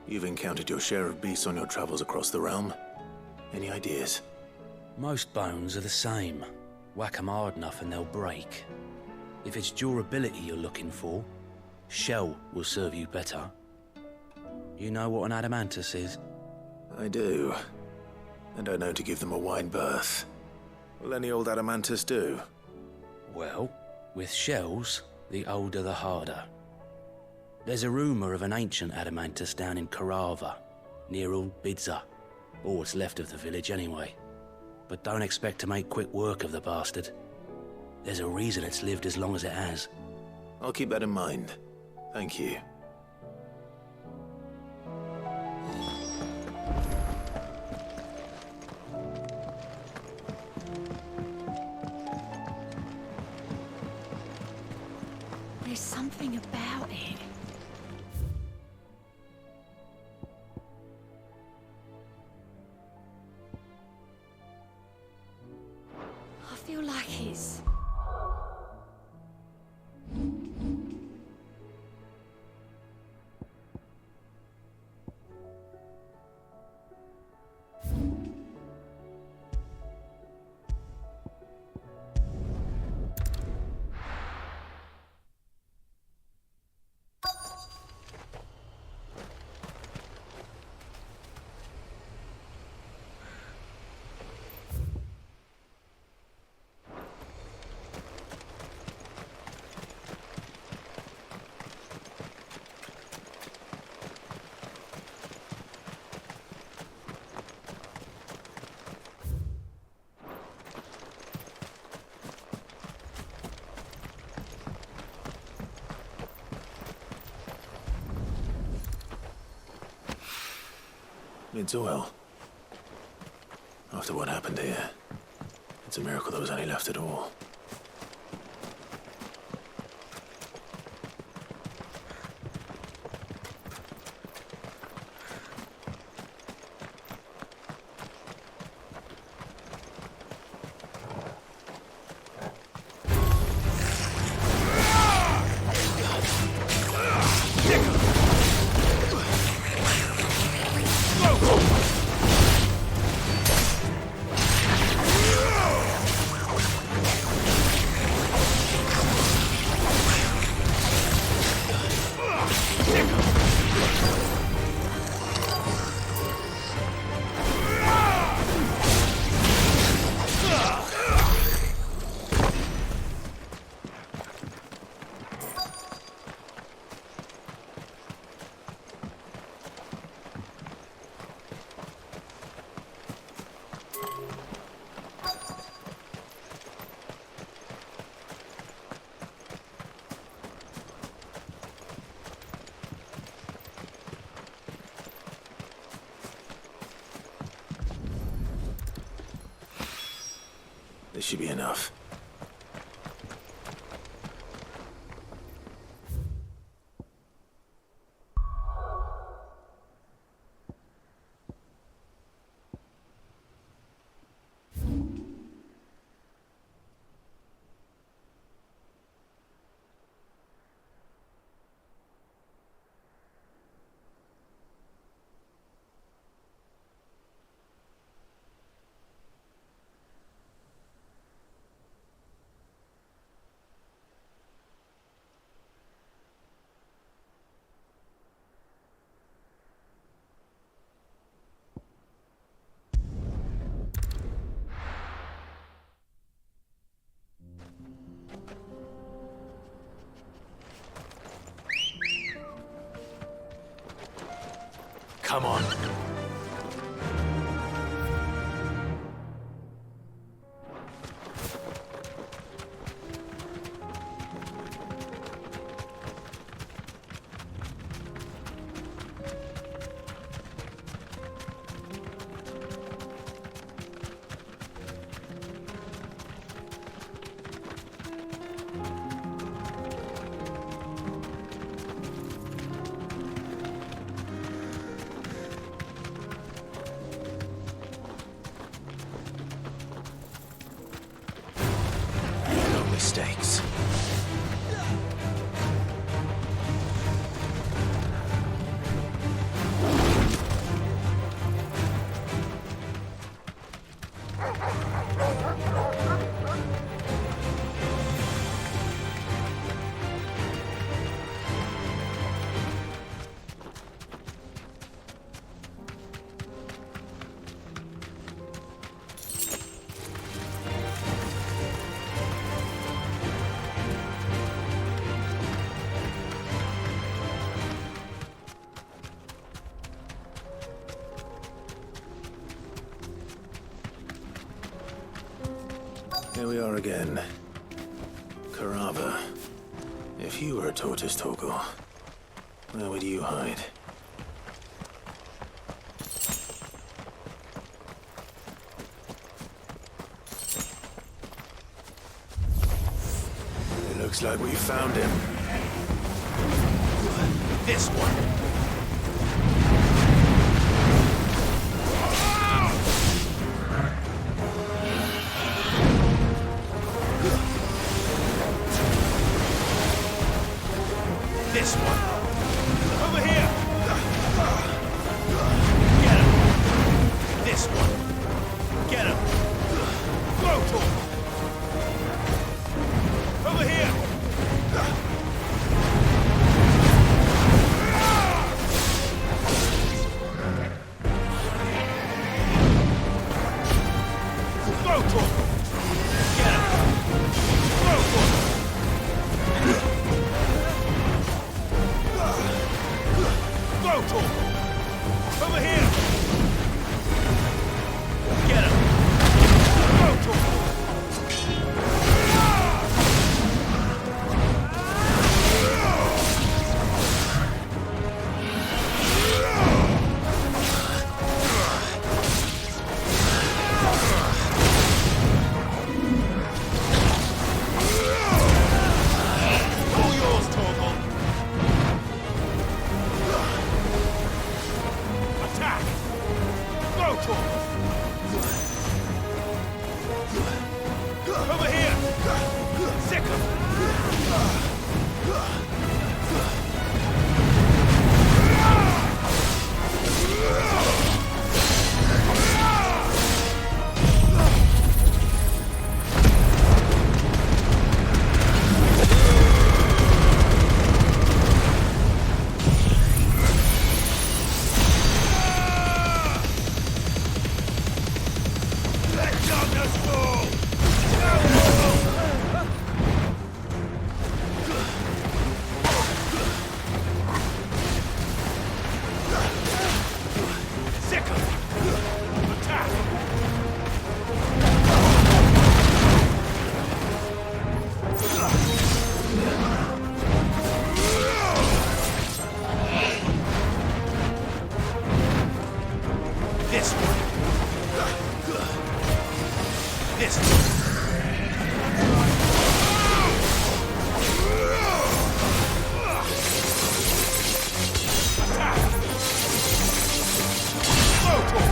You've encountered your share of beasts on your travels across the realm. Any ideas? Most bones are the same. Whack 'em hard enough and they'll break. If it's durability you're looking for, shell will serve you better. You know what an adamantus is? I do. And I know to give them a wide berth. Will any old adamantus do? Well, with shells, the older the harder. There's a rumour of an ancient adamantus down in Karava, near Old Bidza, or what's left of the village anyway. But don't expect to make quick work of the bastard. There's a reason it's lived as long as it has. I'll keep that in mind. Thank you. something about it. I feel like it's... It's oil. After what happened here, it's a miracle there was any left at all. This should be enough. Come on. Mistakes. Here we are again. Carava. If you were a tortoise, Torgal, where would you hide? It looks like we found him. This one. This one. Over here. Get him. This one. Get him. Rotor. Over here. Rotor. Get him. Rotor. Rotor. Over here. Get him. Rotor. All yours, Torgal. Attack! Rotor! Over here! Sick 'em! Let darkness fall! Sick 'em! Attack! This one. This one. Attack! Rotor!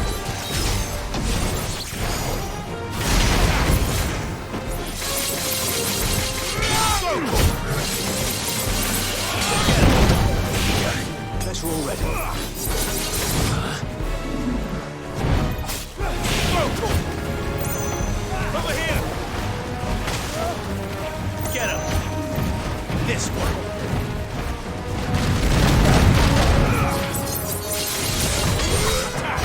Rotor! Guess we're all ready. Rotor! Over here! Get him! This one! Attack!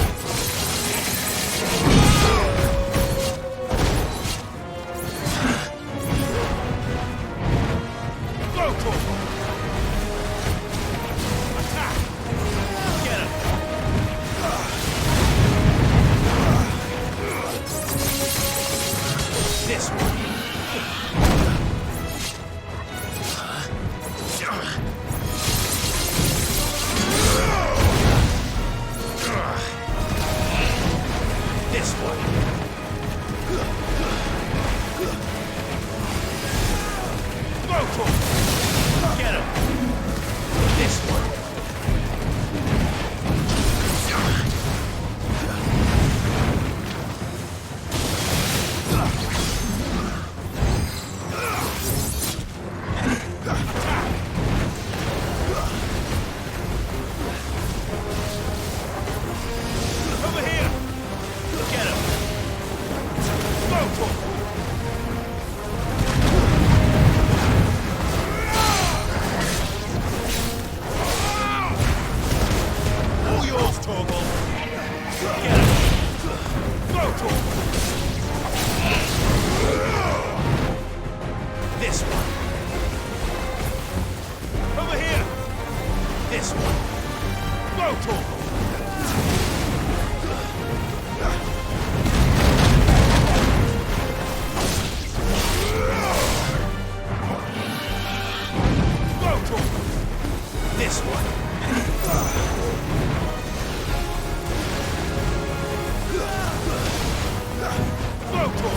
Rotor! Attack! Get him! This one! This one. Rotor! Get him! This one. Over here! Get him! Rotor! All yours, Torgal! Get him! Rotor! This one. Over here! This one. Rotor! Rotor! This one. Rotor!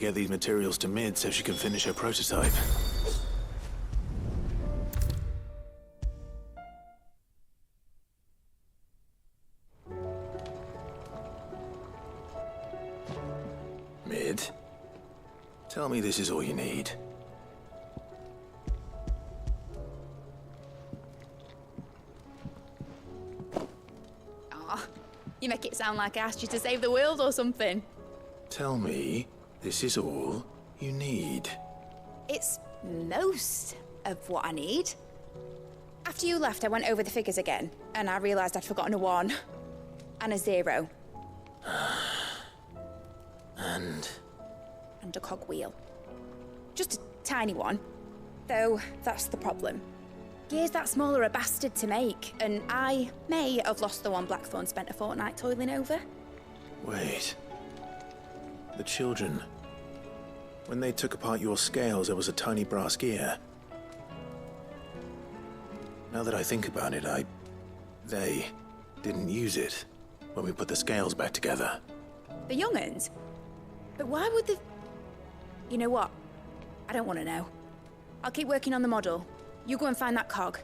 get these materials to Mid so she can finish her prototype. Mid, tell me this is all you need. Aw, you make it sound like I asked you to save the world or something. Tell me this is all you need. It's most of what I need. After you left, I went over the figures again, and I realised I'd forgotten a 1 and a 0. And a cogwheel. Just a tiny one. Though, that's the problem. Gears that small are a bastard to make, and I may have lost the one Blackthorn spent a fortnight toiling over. Wait. The children. When they took apart your scales, there was a tiny brass gear. Now that I think about it, they didn't use it when we put the scales back together. The young'uns? But why would they... You know what? I don't want to know. I'll keep working on the model. You go and find that cog.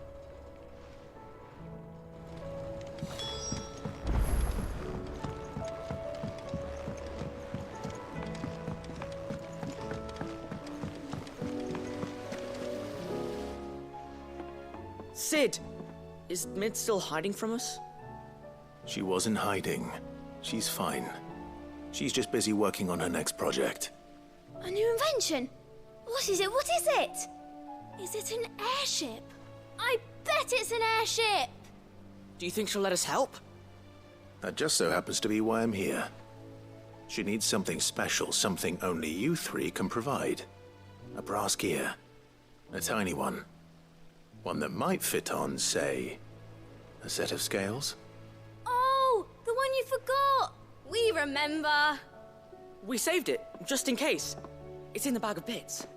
Sid! Is Mid still hiding from us? She wasn't hiding. She's fine. She's just busy working on her next project. A new invention? What is it? What is it? Is it an airship? I bet it's an airship! Do you think she'll let us help? That just so happens to be why I'm here. She needs something special, something only you three can provide. A brass gear. A tiny one. One that might fit on, say, a set of scales? Oh, the one you forgot! We remember! We saved it, just in case. It's in the bag of bits.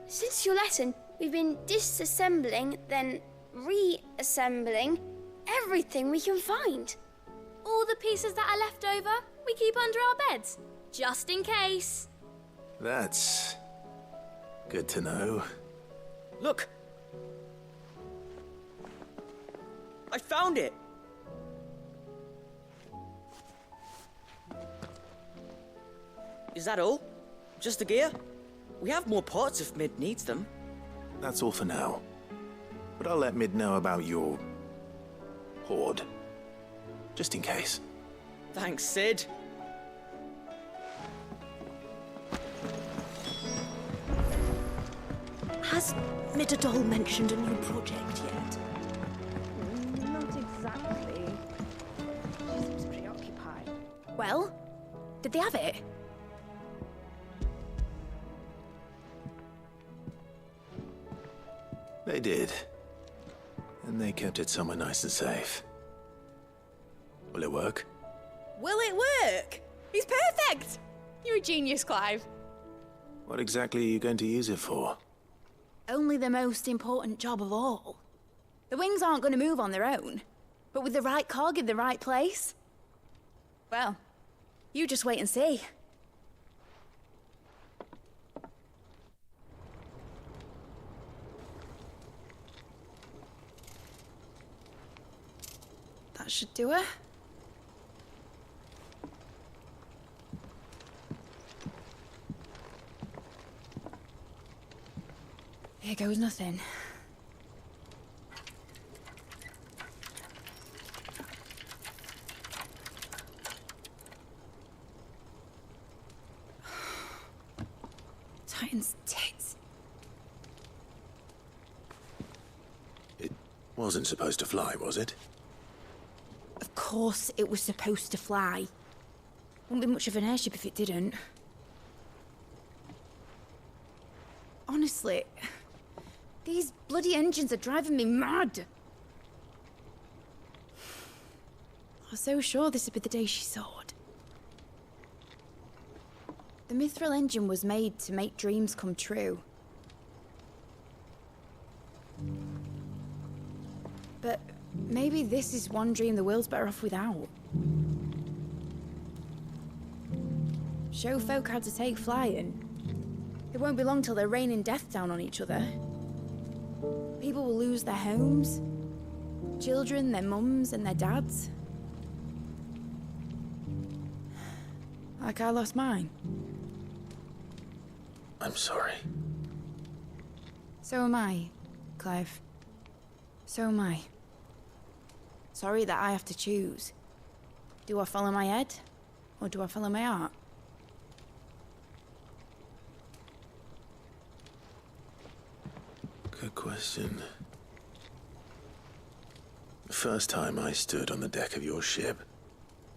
Since your lesson, we've been disassembling, then reassembling everything we can find. All the pieces that are left over, we keep under our beds, just in case. That's good to know. Look! I found it! Is that all? Just the gear? We have more parts if Mid needs them. That's all for now. But I'll let Mid know about your hoard. Just in case. Thanks, Sid. Has Midadol mentioned a new project yet? Not exactly. She seems preoccupied. Well, did they have it? They did. And they kept it somewhere nice and safe. Will it work? Will it work? He's perfect! You're a genius, Clive. What exactly are you going to use it for? Only the most important job of all. The wings aren't going to move on their own. But with the right cog in the right place... Well, you just wait and see. That should do it. Here goes nothing. Titan's tits. It wasn't supposed to fly, was it? Of course it was supposed to fly. Wouldn't be much of an airship if it didn't. Honestly, these bloody engines are driving me mad. I was so sure this would be the day she soared. The Mithril engine was made to make dreams come true. But maybe this is one dream the world's better off without. show folk how to take flying. It won't be long till they're raining death down on each other. People will lose their homes. Children, their mums and their dads. Like I lost mine. I'm sorry. So am I, Clive. So am I. Sorry that I have to choose. Do I follow my head, or do I follow my heart? Good question. The first time I stood on the deck of your ship,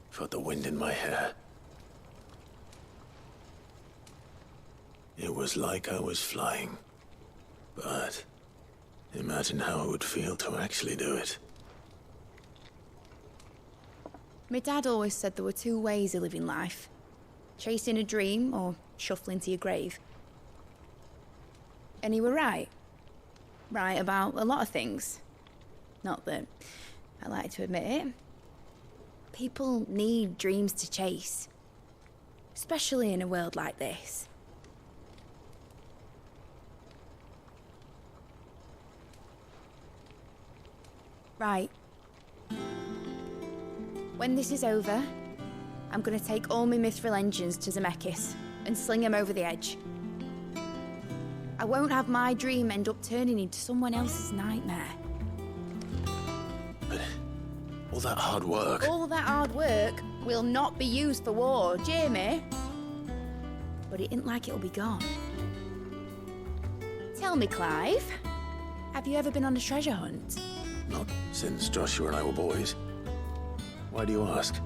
felt the wind in my hair. It was like I was flying. But imagine how it would feel to actually do it. My dad always said there were two ways of living life. Chasing a dream or shuffling to your grave. And he were right. Right about a lot of things. Not that I like to admit it. People need dreams to chase. Especially in a world like this. Right. When this is over, I'm gonna take all my mithril engines to Zemeckis and sling them over the edge. I won't have my dream end up turning into someone else's nightmare. But all that hard work... All that hard work will not be used for war, Jamie. But it ain't like it'll be gone. Tell me, Clive, have you ever been on a treasure hunt? Not since Joshua and I were boys. Why do you ask?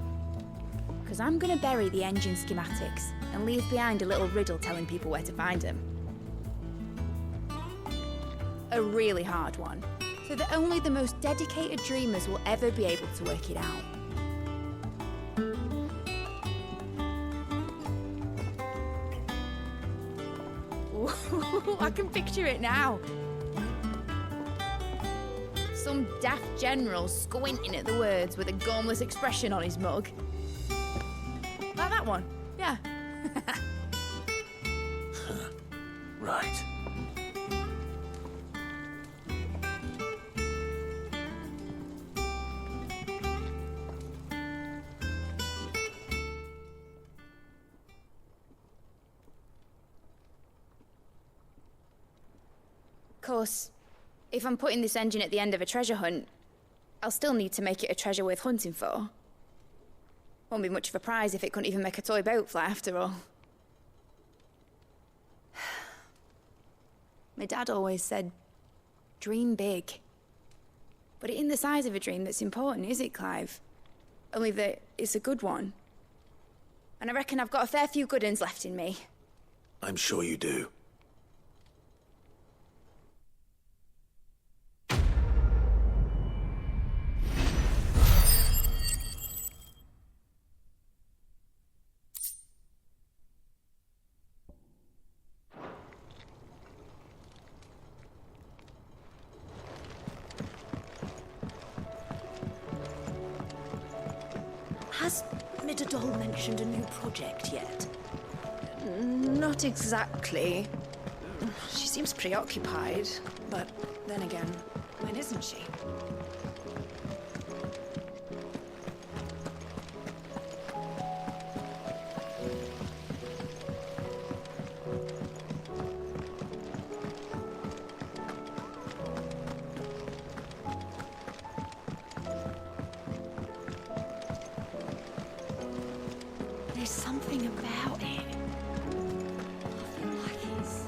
Because I'm gonna bury the engine schematics and leave behind a little riddle telling people where to find them. A really hard one, so that only the most dedicated dreamers will ever be able to work it out. Ooh, I can picture it now. Some daft general squinting at the words with a gormless expression on his mug. Like that one, yeah. Right. Of course, if I'm putting this engine at the end of a treasure hunt, I'll still need to make it a treasure worth hunting for. Won't be much of a prize if it couldn't even make a toy boat fly after all. My dad always said, dream big. But it ain't the size of a dream that's important, is it, Clive? Only that it's a good one. And I reckon I've got a fair few good uns left in me. I'm sure you do. Has Midadol mentioned a new project yet? Not exactly. She seems preoccupied, but then again, when isn't she? There's something about it. I feel like it's...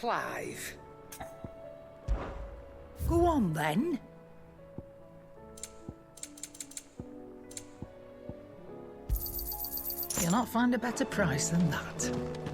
Clive. Go on then. You'll not find a better price than that.